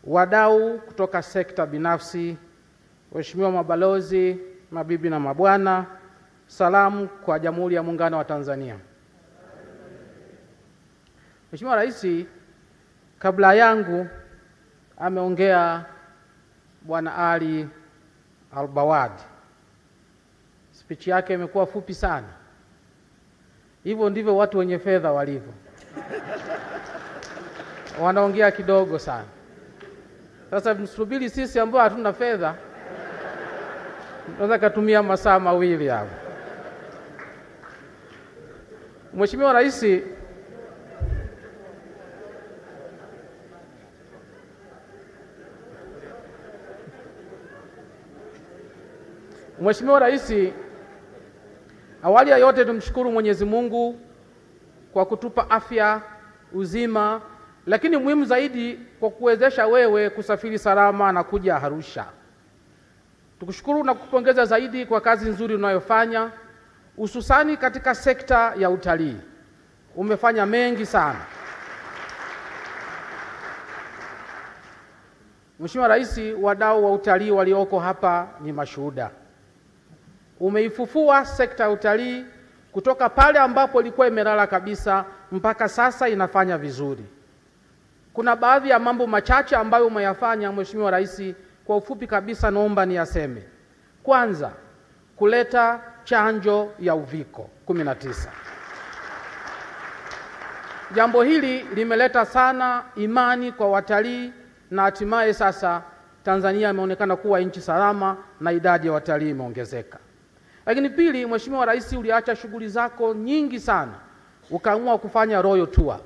wadau kutoka sekta binafsi, waheshimiwa mabalozi, mabibi na mabwana, salamu kwa Jamhuri ya Muungano wa Tanzania. Mheshimiwa Rais, kabla yangu ameongea Bwana Ali Albawad. Speech yake imekuwa fupi sana. Hivyo ndivyo watu wenye fedha walivyo. Wanaongea kidogo sana. Sasa msubiri sisi ambao hatuna fedha, tunaweza kutumia masaa mawili hapo. Mheshimiwa Rais, Mheshimiwa Rais, awali ya yote tumshukuru Mwenyezi Mungu kwa kutupa afya, uzima, lakini muhimu zaidi kwa kuwezesha wewe kusafiri salama na kuja Arusha. Tukushukuru na kukupongeza zaidi kwa kazi nzuri unayofanya, hususani katika sekta ya utalii. Umefanya mengi sana. Mheshimiwa Rais, wadau wa utalii walioko hapa ni mashuhuda. Umeifufua sekta ya utalii kutoka pale ambapo ilikuwa imelala kabisa mpaka sasa inafanya vizuri. Kuna baadhi ya mambo machache ambayo umeyafanya Mheshimiwa Rais, kwa ufupi kabisa naomba niyaseme. Kwanza, kuleta chanjo ya uviko 19. Jambo hili limeleta sana imani kwa watalii na hatimaye sasa Tanzania imeonekana kuwa nchi salama na idadi ya watalii imeongezeka. Lakini pili, Mheshimiwa Rais, uliacha shughuli zako nyingi sana, ukaamua kufanya Royal Tour.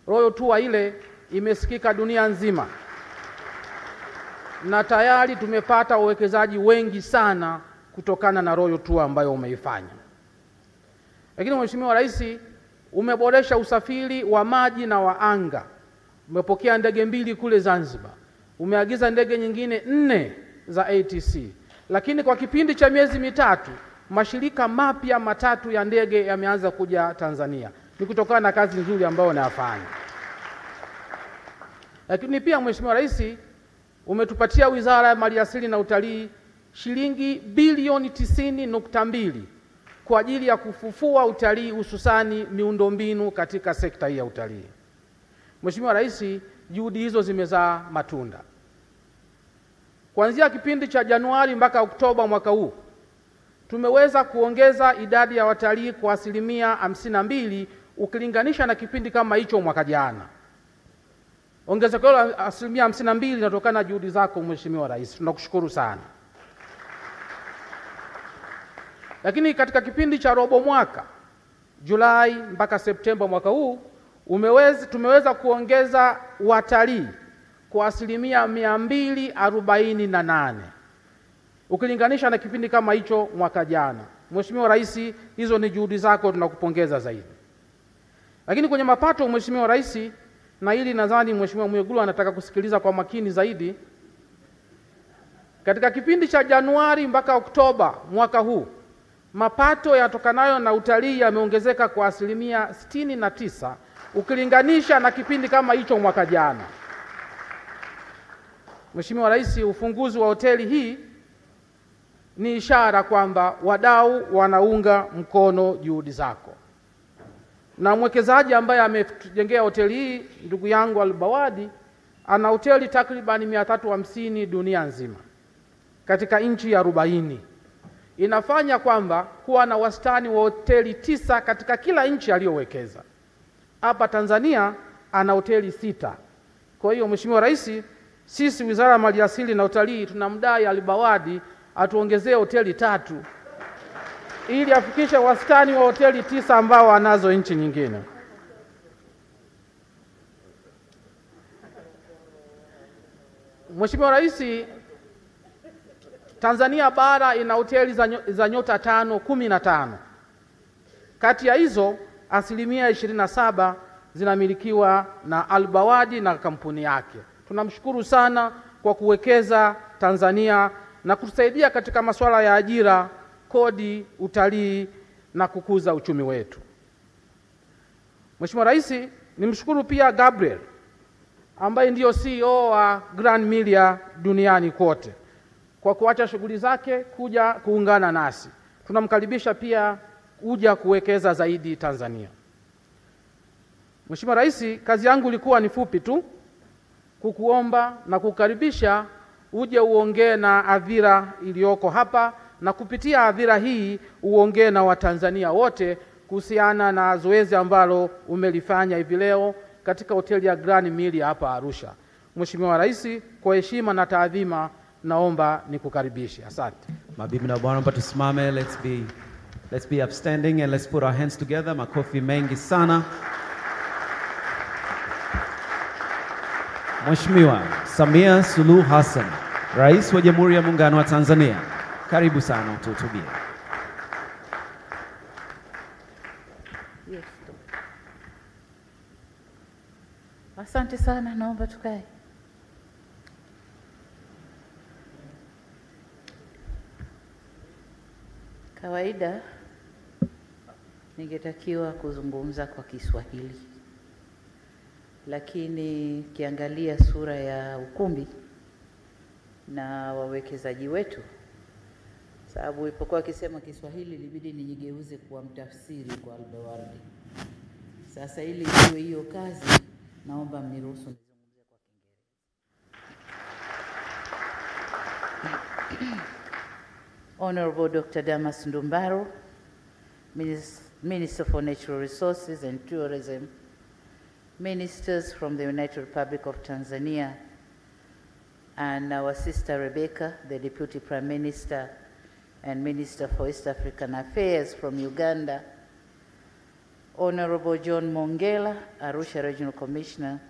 Royal Tour ile imesikika dunia nzima, na tayari tumepata wawekezaji wengi sana kutokana na Royal Tour ambayo umeifanya. Lakini Mheshimiwa Rais, umeboresha usafiri wa maji na wa anga. Umepokea ndege 2 kule Zanzibar. Umeagiza ndege nyingine 4 za ATC. Lakini kwa kipindi cha miezi mitatu, mashirika mapya 3 ya ndege yameanza kuja Tanzania. Ni kutokana na kazi nzuri ambayo unayofanya. Lakini pia Mheshimiwa Rais, umetupatia Wizara ya Maliasili na Utalii shilingi bilioni 90.2 kwa ajili ya kufufua utalii, hususani miundombinu katika sekta hii ya utalii. Mheshimiwa Rais, juhudi hizo zimezaa matunda. Kuanzia kipindi cha Januari mpaka Oktoba mwaka huu, tumeweza kuongeza idadi ya watalii kwa 52% ukilinganisha na kipindi kama hicho mwaka jana. Ongezeko la 52% linatokana na juhudi zako Mheshimiwa Rais. Tunakushukuru sana. Lakini katika kipindi cha robo mwaka, Julai mpaka Septemba mwaka huu, tumeweza kuongeza watalii kwa 248% ukilinganisha na kipindi kama hicho mwaka jana. Mheshimiwa Rais, hizo ni juhudi zako, tunakupongeza zaidi. Lakini kwenye mapato Mheshimiwa Rais, na hili nadhani Mheshimiwa Mwigulu anataka kusikiliza kwa makini zaidi, katika kipindi cha Januari mpaka Oktoba mwaka huu, mapato yatokanayo na utalii yameongezeka kwa 69% ukilinganisha na kipindi kama hicho mwaka jana. Mheshimiwa Rais, ufunguzi wa hoteli hii ni ishara kwamba wadau wanaunga mkono juhudi zako. Na mwekezaji ambaye ametujengea hoteli hii, ndugu yangu Al-Bawadi, ana hoteli takriban 350 dunia nzima katika nchi 40. Inafanya kwamba kuwa na wastani wa hoteli 9 katika kila nchi aliyowekeza. Hapa Tanzania ana hoteli 6. Kwa hiyo Mheshimiwa Rais, sisi Wizara ya Maliasili na Utalii tunamdai Al-Bawadi atuongezee hoteli 3 ili afikishe wastani wa hoteli 9 ambao anazo nchi nyingine. Mheshimiwa Rais, Tanzania bara ina hoteli za nyota 15. Kati ya hizo 27% zinamilikiwa na Al-Bawadi na kampuni yake. Tunamshukuru sana kwa kuwekeza Tanzania na kutusaidia katika masuala ya ajira, kodi, utalii na kukuza uchumi wetu. Mheshimiwa Rais, nimshukuru pia Gabriel ambaye ndiyo CEO wa Gran Melia duniani kote kwa kuacha shughuli zake kuja kuungana nasi. Tunamkaribisha pia kuja kuwekeza zaidi Tanzania. Mheshimiwa Rais, kazi yangu ilikuwa ni fupi tu, kukuomba na kukaribisha uje uongee na hadhira iliyoko hapa, na kupitia hadhira hii uongee na Watanzania wote kuhusiana na zoezi ambalo umelifanya hivi leo katika hoteli ya Gran Melia hapa Arusha. Mheshimiwa Rais, kwa heshima na taadhima naomba nikukaribishe. Asante. Mabibi na bwana, naomba tusimame. Let's be upstanding and let's put our hands together. Makofi mengi sana. Mheshimiwa Samia Suluhu Hassan, Rais wa Jamhuri ya Muungano wa Tanzania, karibu sana utuhutubie. Asante sana, naomba tukae. Kawaida ningetakiwa kuzungumza kwa Kiswahili, lakini kiangalia sura ya ukumbi na wawekezaji wetu, sababu ilipokuwa akisema Kiswahili ilibidi nijigeuze kuwa mtafsiri kwa Al-Bawadi. Sasa ili iwe hiyo kazi, naomba mniruhusu nizungumzie kwa Kiingereza. Honorable Dr. Damas Ndumbaro, Minister for Natural Resources and Tourism, ministers from the United Republic of Tanzania, and our sister Rebecca, the Deputy Prime Minister, and Minister for East African Affairs from Uganda, Honorable John Mongela, Arusha Regional Commissioner,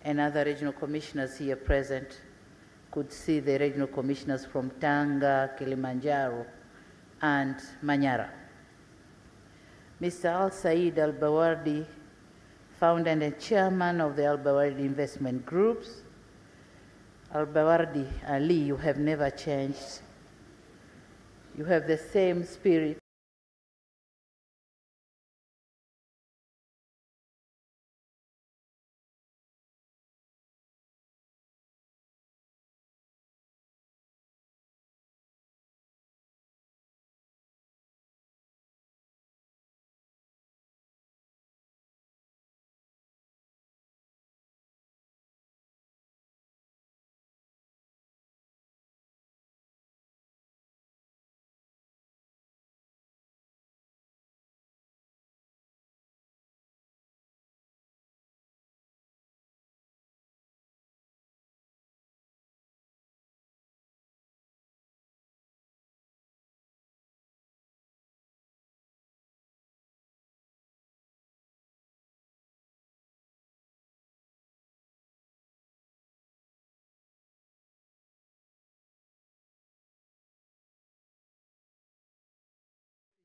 and other regional commissioners here present. Could see the regional commissioners from Tanga, Kilimanjaro, and Manyara. Mr. Al Said Al Bawardi, founder and chairman of the Al Bawardi Investment Groups. Al Bawardi Ali, you have never changed. You have the same spirit.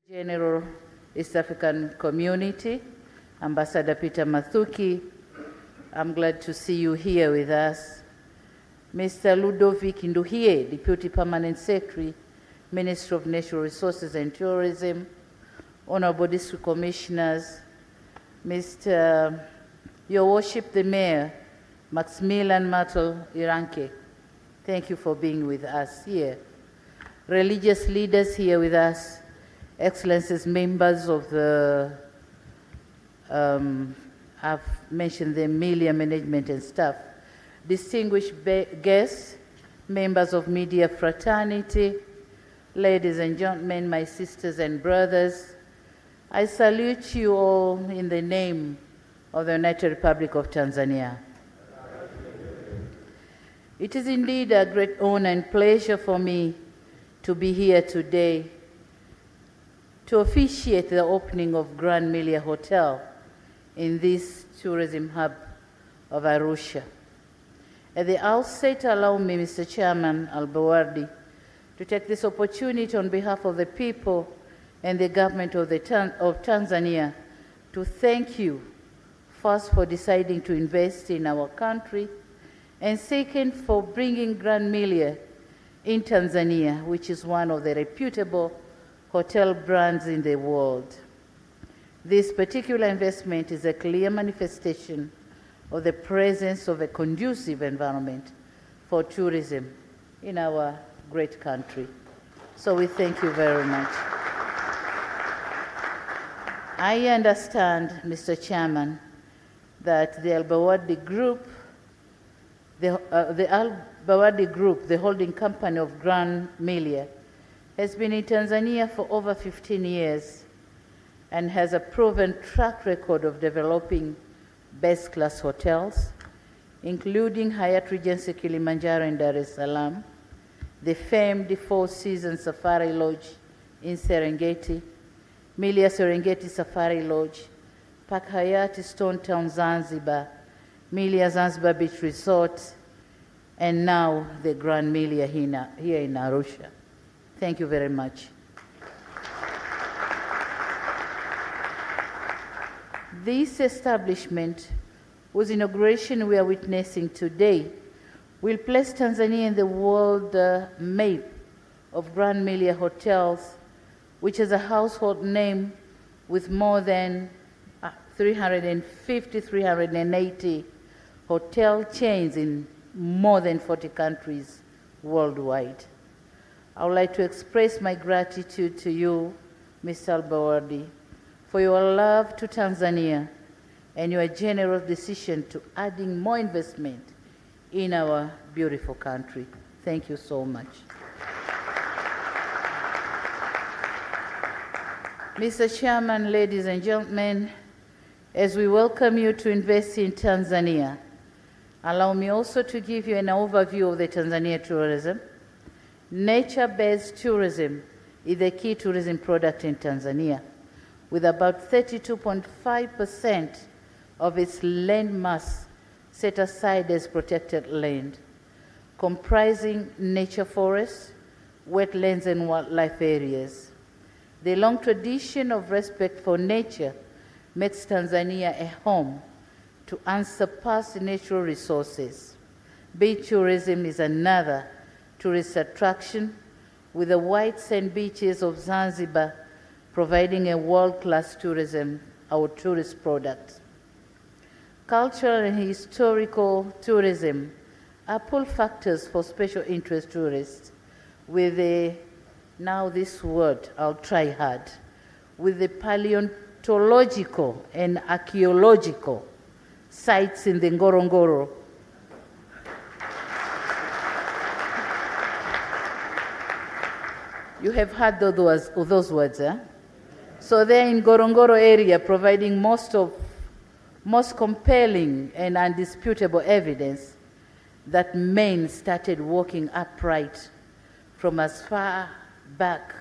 General East African Community, Ambassador Peter Mathuki, I'm glad to see you here with us. Mr. Ludovic Nduhie, Deputy Permanent Secretary, Minister of Natural Resources and Tourism, Honorable District Commissioners, Mr. Your Worship the Mayor, Maximilian Martel Iranke, thank you for being with us here. Religious leaders here with us, Excellencies, members of the, I've mentioned the media management and staff, distinguished guests, members of media fraternity, ladies and gentlemen, my sisters and brothers, I salute you all in the name of the United Republic of Tanzania. It is indeed a great honor and pleasure for me to be here today to officiate the opening of Gran Melia Hotel in this tourism hub of Arusha. At the outset, allow me, Mr. Chairman Al Bawardi, to take this opportunity on behalf of the people and the government of Tanzania to thank you, first for deciding to invest in our country, and second for bringing Gran Melia in Tanzania, which is one of the reputable hotel brands in the world. This particular investment is a clear manifestation of the presence of a conducive environment for tourism in our great country. So we thank you very much. I understand, Mr. Chairman, that the Al Bawardi Group, the Al Bawardi Group, the holding company of Gran Melia, has been in Tanzania for over 15 years and has a proven track record of developing best-class hotels, including Hyatt Regency Kilimanjaro in Dar es Salaam, the famed Four Seasons Safari Lodge in Serengeti, Melia Serengeti Safari Lodge, Park Hyatt Stone Town Zanzibar, Melia Zanzibar Beach Resort, and now the Gran Melia here in Arusha. Thank you very much. This establishment, whose inauguration we are witnessing today, will place Tanzania in the world map of Gran Melia hotels, which is a household name with more than 350, 380 hotel chains in more than 40 countries worldwide. I would like to express my gratitude to you, Mr. Al Bawardi, for your love to Tanzania and your generous decision to adding more investment in our beautiful country. Thank you so much. Mr. Chairman, ladies and gentlemen, as we welcome you to invest in Tanzania, allow me also to give you an overview of the Tanzania tourism Nature-based tourism is the key tourism product in Tanzania, with about 32.5% of its land mass set aside as protected land, comprising nature forests, wetlands, and wildlife areas. The long tradition of respect for nature makes Tanzania a home to unsurpassed natural resources. Beach tourism is another tourist attraction, with the white sand beaches of Zanzibar providing a world-class tourism, our tourist product. Cultural and historical tourism are pull factors for special interest tourists, with the, now this word, I'll try hard, with the paleontological and archaeological sites in the Ngorongoro. You have heard those words, eh? So they're in Ngorongoro area, providing most compelling and undisputable evidence that men started walking upright from as far back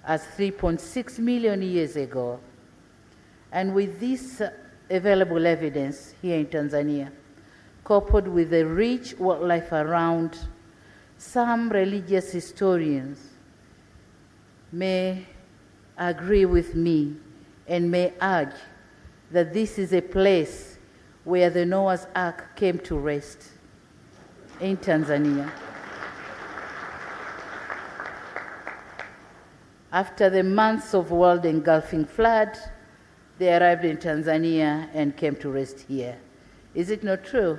as 3.6 million years ago. And with this available evidence here in Tanzania, coupled with the rich wildlife around, some religious historians may agree with me and may argue that this is a place where the Noah's Ark came to rest in Tanzania. After the months of world engulfing flood, they arrived in Tanzania and came to rest here. Is it not true?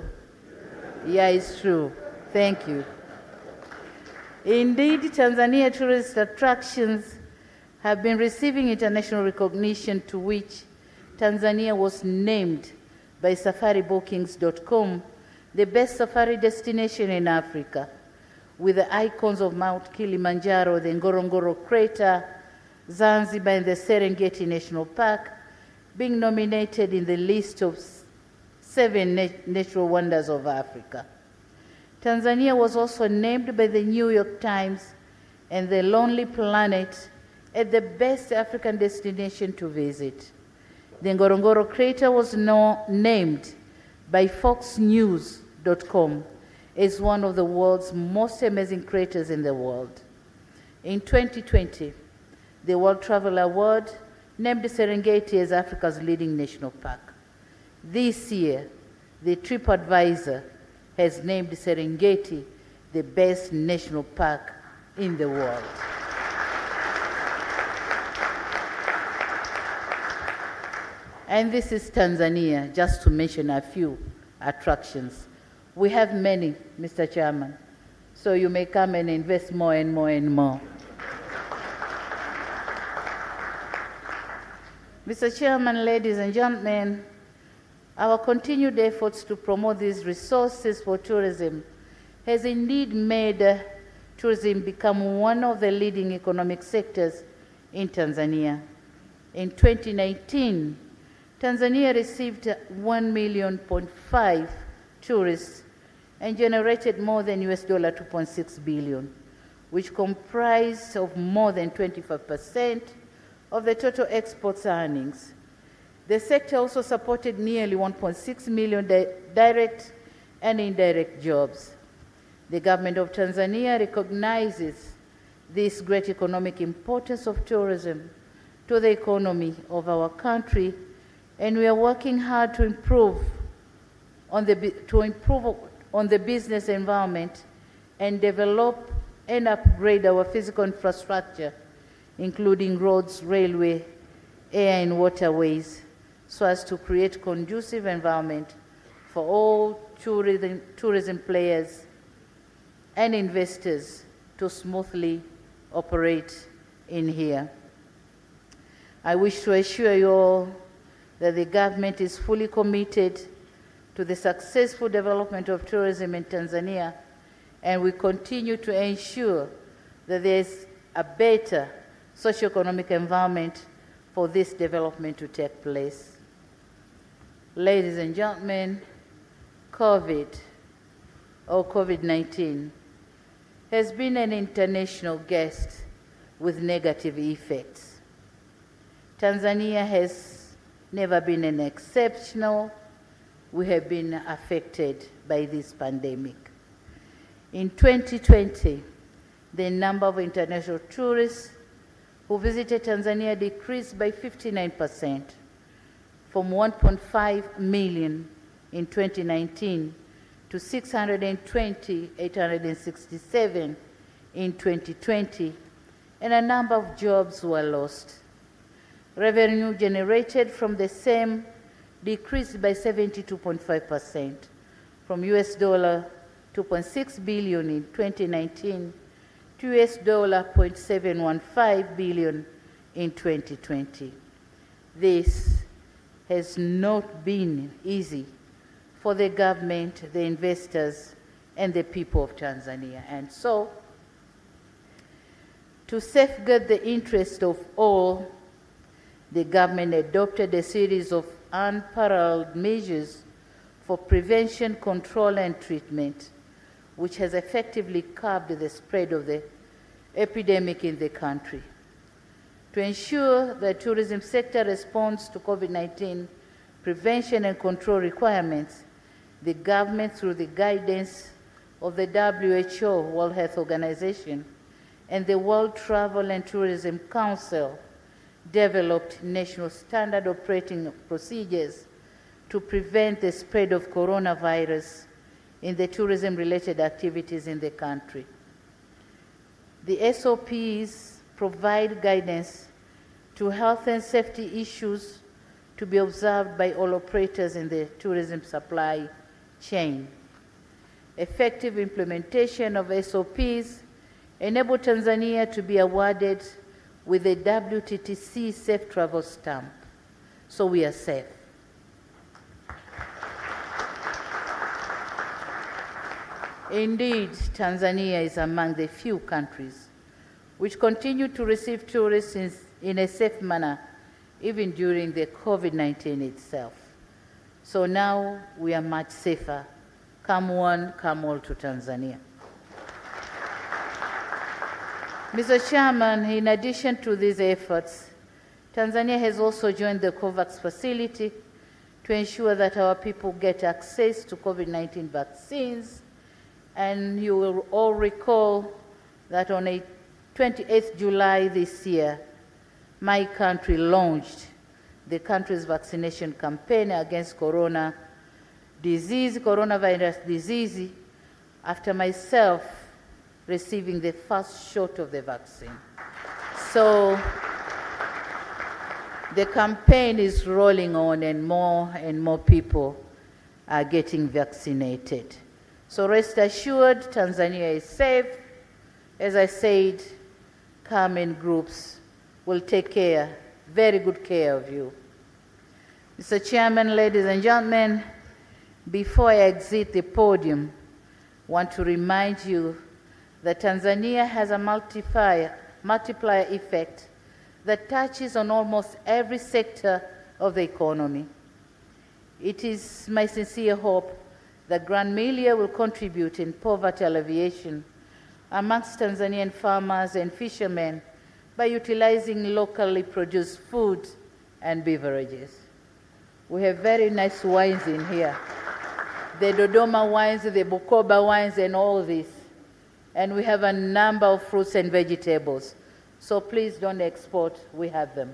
Yeah, it's true. Thank you. Indeed, Tanzania tourist attractions have been receiving international recognition, to which Tanzania was named by SafariBookings.com the best safari destination in Africa, with the icons of Mount Kilimanjaro, the Ngorongoro crater, Zanzibar, and the Serengeti National Park being nominated in the list of 7 natural wonders of Africa. Tanzania was also named by the New York Times and the Lonely Planet as the best African destination to visit. The Ngorongoro crater was named by FoxNews.com as one of the world's most amazing craters in the world. In 2020, the World Travel Award named Serengeti as Africa's leading national park. This year, the TripAdvisor has named Serengeti the best national park in the world. And this is Tanzania, just to mention a few attractions. We have many, Mr. Chairman, so you may come and invest more and more and more. Mr. Chairman, ladies and gentlemen, our continued efforts to promote these resources for tourism has indeed made tourism become one of the leading economic sectors in Tanzania. In 2019, Tanzania received 1.5 million tourists and generated more than $2.6 billion, which comprised of more than 25% of the total exports earnings. The sector also supported nearly 1.6 million direct and indirect jobs. The government of Tanzania recognizes this great economic importance of tourism to the economy of our country, and we are working hard to improve on the business environment and develop and upgrade our physical infrastructure, including roads, railway, air, and waterways, so as to create conducive environment for all tourism players and investors to smoothly operate in here. I wish to assure you all that the government is fully committed to the successful development of tourism in Tanzania, and we continue to ensure that there is a better socioeconomic environment for this development to take place. Ladies and gentlemen, COVID-19 has been an international guest with negative effects. Tanzania has never been an exceptional. We have been affected by this pandemic. In 2020, the number of international tourists who visited Tanzania decreased by 59%, from 1.5 million in 2019 to 620,867 in 2020, and a number of jobs were lost. Revenue generated from the same decreased by 72.5%, from US $2.6 billion in 2019 to US $0.715 billion in 2020. This has not been easy for the government, the investors, and the people of Tanzania. And so, to safeguard the interest of all, the government adopted a series of unparalleled measures for prevention, control, and treatment, which has effectively curbed the spread of the epidemic in the country. To ensure the tourism sector responds to COVID-19 prevention and control requirements, the government, through the guidance of the WHO, World Health Organization, and the World Travel and Tourism Council, developed national standard operating procedures to prevent the spread of coronavirus in the tourism-related activities in the country. The SOPs provide guidance to health and safety issues to be observed by all operators in the tourism supply chain. Effective implementation of SOPs enable Tanzania to be awarded with a WTTC Safe Travel stamp, so we are safe. Indeed, Tanzania is among the few countries which continue to receive tourists in a safe manner, even during the COVID-19 itself. So now we are much safer. Come one, come all to Tanzania. Mr. Chairman, in addition to these efforts, Tanzania has also joined the COVAX facility to ensure that our people get access to COVID-19 vaccines. And you will all recall that on 28th July this year, my country launched the country's vaccination campaign against coronavirus disease, after myself receiving the first shot of the vaccine. So the campaign is rolling on, and more people are getting vaccinated. So rest assured, Tanzania is safe. As I said, come in groups. We'll take care, very good care of you. Mr. Chairman, ladies and gentlemen, before I exit the podium, I want to remind you that Tanzania has a multiplier effect that touches on almost every sector of the economy. It is my sincere hope that Gran Melia will contribute in poverty alleviation amongst Tanzanian farmers and fishermen by utilizing locally produced food and beverages. We have very nice wines in here. The Dodoma wines, the Bukoba wines, and all this. And we have a number of fruits and vegetables. So please don't export, we have them.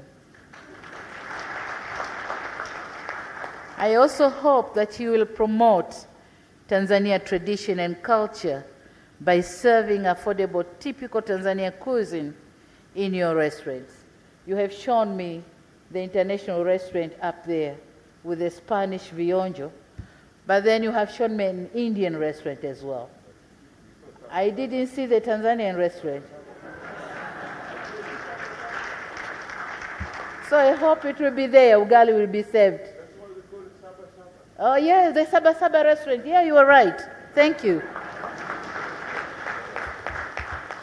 I also hope that you will promote Tanzania tradition and culture by serving affordable, typical Tanzanian cuisine in your restaurants. You have shown me the international restaurant up there with the Spanish vionjo, but then you have shown me an Indian restaurant as well. I didn't see the Tanzanian restaurant. So I hope it will be there, ugali will be served. Oh yeah, the Saba Saba restaurant. Yeah, you are right. Thank you.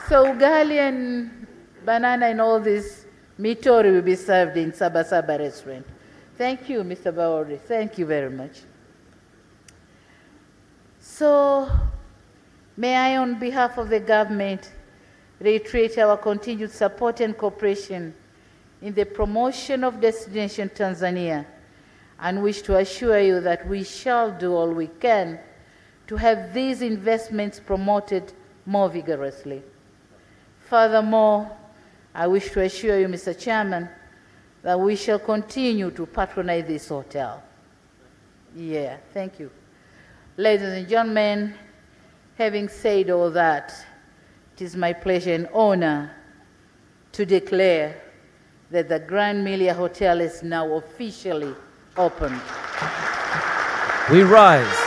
So ugali and banana and all this mitori will be served in Saba Saba restaurant. Thank you, Mr. Baori. Thank you very much. So May I, on behalf of the government, reiterate our continued support and cooperation in the promotion of Destination Tanzania, and wish to assure you that we shall do all we can to have these investments promoted more vigorously. Furthermore, I wish to assure you, Mr. Chairman, that we shall continue to patronize this hotel. Yeah, thank you. Ladies and gentlemen, having said all that, it is my pleasure and honor to declare that the Gran Melia Hotel is now officially opened. We rise.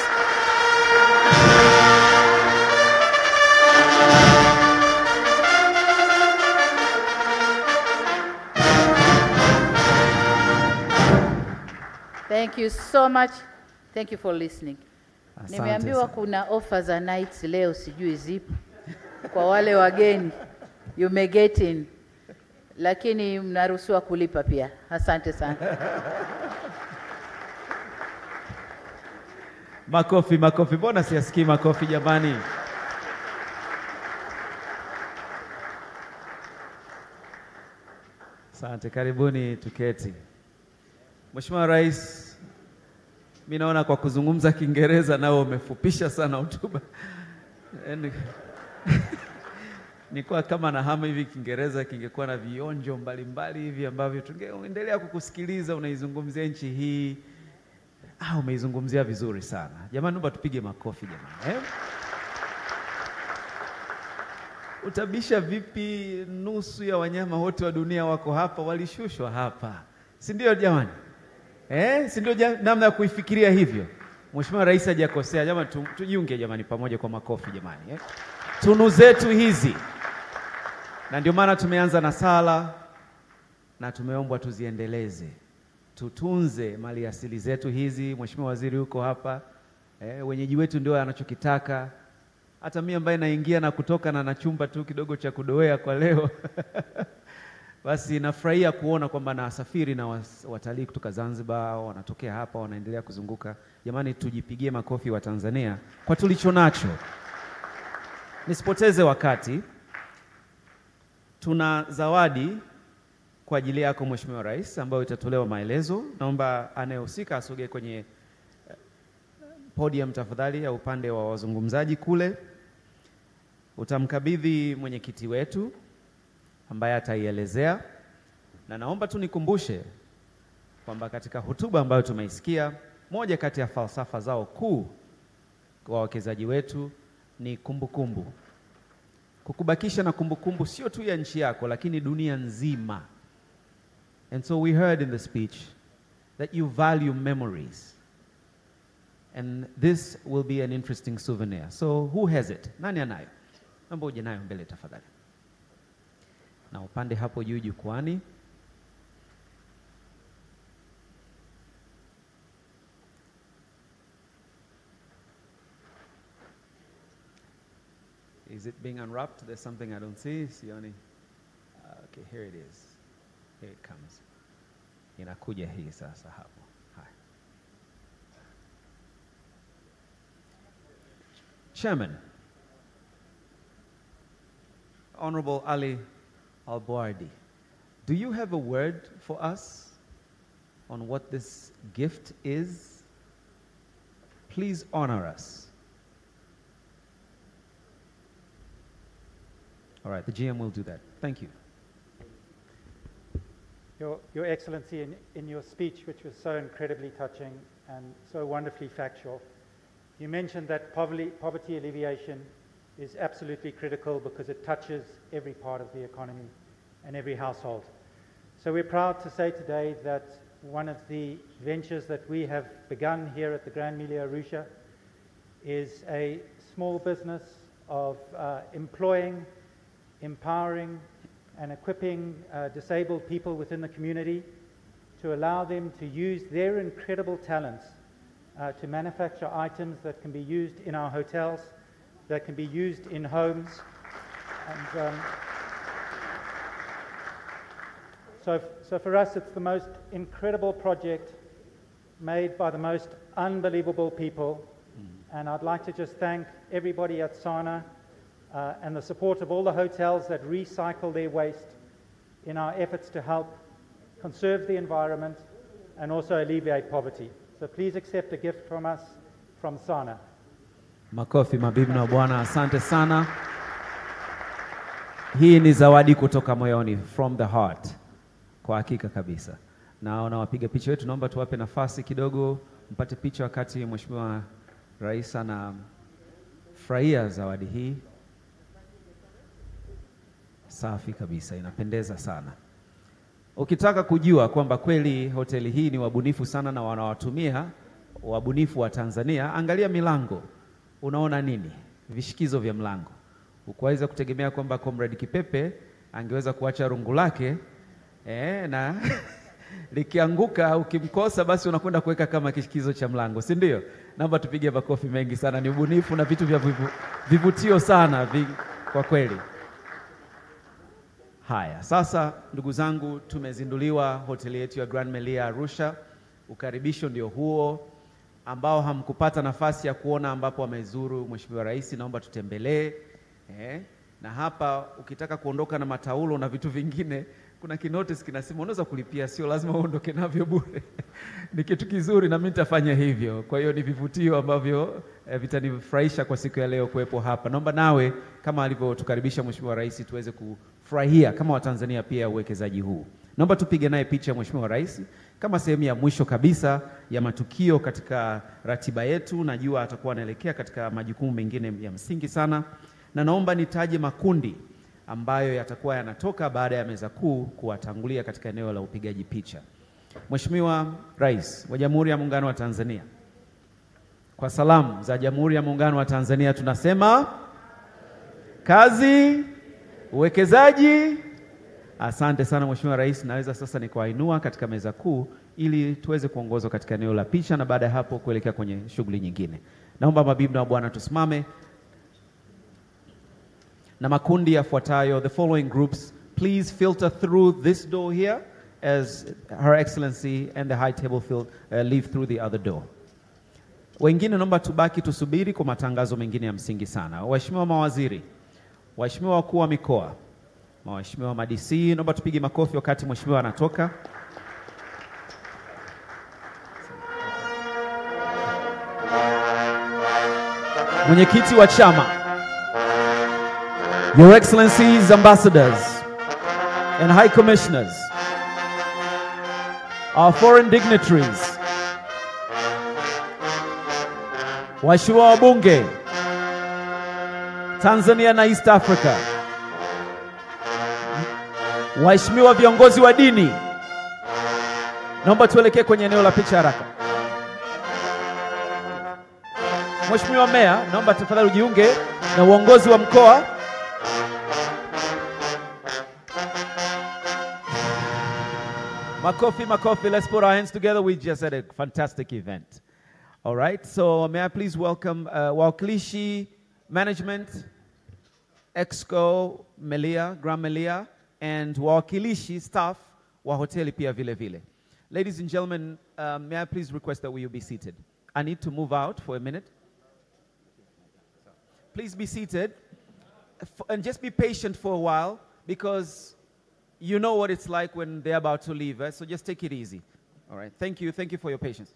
Thank you so much. Thank you for listening. Asante Nimeambiwa sana. kuna offer za nights leo, sijui zipo kwa wale wageni. You may get in, lakini mnaruhusiwa kulipa pia. Asante sana. Makofi, makofi. Mbona siyasikii makofi jamani? Asante, karibuni tuketi. Mheshimiwa Rais, mimi naona kwa kuzungumza Kiingereza nao umefupisha sana hotuba. Nilikuwa kama na hamu hivi Kiingereza kingekuwa na vionjo mbalimbali hivi ambavyo tungeendelea kukusikiliza unaizungumzia nchi hii. Umeizungumzia vizuri sana. Jamani, naomba tupige makofi jamani. Utabisha vipi nusu ya wanyama wote wa dunia wako hapa, walishushwa hapa. Si ndio jamani? Si ndio namna ya kuifikiria hivyo? Mheshimiwa Rais hajakosea. Jamani, tujiunge jamani pamoja kwa makofi jamani. Tunu zetu hizi. Na ndio maana tumeanza na sala na tumeombwa tuziendeleze. Tutunze mali asili zetu hizi. Mheshimiwa Waziri yuko hapa. Wenyeji wetu ndio anachokitaka. Hata mimi ambaye naingia na kutoka na chumba tu kidogo cha kudoea kwa leo. Basi nafurahia kuona kwamba nasafiri na watalii kutoka Zanzibar wanatokea hapa wanaendelea kuzunguka. Jamani, tujipigie makofi wa Tanzania kwa tulicho nacho. Nisipoteze wakati. Tuna zawadi kwa ajili yako Mheshimiwa Rais ambayo itatolewa maelezo. Naomba anayehusika asogee kwenye podium tafadhali ya upande wa wazungumzaji kule. Utamkabidhi mwenyekiti wetu ambaye ataielezea, na naomba tu nikumbushe kwamba katika hotuba ambayo tumeisikia, moja kati ya falsafa zao kuu kwa wawekezaji wetu ni kumbukumbu. Kukubakisha na kumbukumbu sio tu ya nchi yako lakini dunia nzima. And so we heard in the speech that you value memories. And this will be an interesting souvenir. So who has it? Nani anayo? Naomba uje nayo mbele tafadhali. Na upande hapo juu jukwani. Is it being unwrapped? There's something I don't see. Sioni. Okay, here it is. Here it comes. Inakuja hii sasa hapo. Hi. Chairman, Honorable Ali Al-Boardi, do you have a word for us on what this gift is? Please honor us. All right, the GM will do that. Thank you. Your Excellency, in your speech, which was so incredibly touching and so wonderfully factual, you mentioned that poverty alleviation is absolutely critical because it touches every part of the economy and every household. So we're proud to say today that one of the ventures that we have begun here at the Gran Melia Arusha is a small business of employing, empowering, and equipping disabled people within the community to allow them to use their incredible talents to manufacture items that can be used in our hotels, that can be used in homes. And so for us, it's the most incredible project made by the most unbelievable people, And I'd like to just thank everybody at Sana and the support of all the hotels that recycle their waste in our efforts to help conserve the environment and also alleviate poverty. So please accept a gift from us, from Sana. Makofi mabibi na bwana, asante sana. Hii ni zawadi kutoka moyoni, from the heart. Kwa hakika kabisa. Na wapiga picha wetu, naomba tuwape nafasi kidogo mpate picha wakati Mheshimiwa Rais anafurahia zawadi hii. Safi kabisa, inapendeza sana. Ukitaka kujua kwamba kweli hoteli hii ni wabunifu sana na wanawatumia wabunifu wa Tanzania, angalia milango. Unaona nini? Vishikizo vya mlango. Ukuweza kutegemea kwamba Comrade Kipepe angeweza kuacha rungu lake na likianguka ukimkosa basi unakwenda kuweka kama kishikizo cha mlango, si ndio? Naomba tupige makofi mengi sana. Ni ubunifu na vitu vya vivutio sana kwa kweli. Haya, sasa ndugu zangu, tumezinduliwa hoteli yetu ya Gran Melia Arusha. Ukaribisho ndio huo. Ambao hamkupata nafasi ya kuona ambapo amezuru Mheshimiwa Rais, naomba tutembelee. Na hapa ukitaka kuondoka na mataulo na vitu vingine, kuna kinotice kinasema unaweza kulipia, sio lazima uondoke navyo bure. Ni kitu kizuri na mimi nitafanya hivyo. Kwa hiyo ni vivutio ambavyo vitanifurahisha kwa siku ya leo kuwepo hapa. Naomba nawe kama alivyotukaribisha Mheshimiwa Rais tuweze kufurahia kama Watanzania pia uwekezaji huu. Naomba tupige naye picha ya Mheshimiwa Rais kama sehemu ya mwisho kabisa ya matukio katika ratiba yetu. Najua atakuwa anaelekea katika majukumu mengine ya msingi sana. Na naomba nitaje makundi ambayo yatakuwa yanatoka baada ya meza kuu kuwatangulia katika eneo la upigaji picha. Mheshimiwa Rais wa Jamhuri ya Muungano wa Tanzania, kwa salamu za Jamhuri ya Muungano wa Tanzania tunasema kazi, uwekezaji. Asante sana Mheshimiwa Rais, naweza sasa nikuinua katika meza kuu ili tuweze kuongozwa katika eneo la picha na baada ya hapo kuelekea kwenye shughuli nyingine. Naomba mabibi na bwana tusimame. Na makundi yafuatayo, the following groups, please filter through this door here as Her Excellency and the high table leave through the other door. Wengine naomba tubaki tusubiri kwa matangazo mengine ya msingi sana. Waheshimiwa mawaziri, waheshimiwa wakuu wa mikoa, waheshimiwa ma-DC, naomba tupige makofi wakati mheshimiwa anatoka. Mwenyekiti wa chama, Your Excellencies, ambassadors and high commissioners, our foreign dignitaries, waheshimiwa wabunge Tanzania na East Africa, waheshimiwa viongozi wa dini, naomba tuelekee kwenye eneo la picha haraka. Mheshimiwa Meya, naomba tafadhali ujiunge na uongozi wa mkoa. Makofi, makofi. Let's put our hands together. We just had a fantastic event. All right. So may I please welcome Wakilishi Management, Exco Melia, Gran Melia, and Wakilishi staff wa Hoteli pia vile vile. Ladies and gentlemen, may I please request that you be seated. I need to move out for a minute. Please be seated and just be patient for a while because you know what it's like when they're about to leave. So just take it easy. All right. Thank you. Thank you for your patience.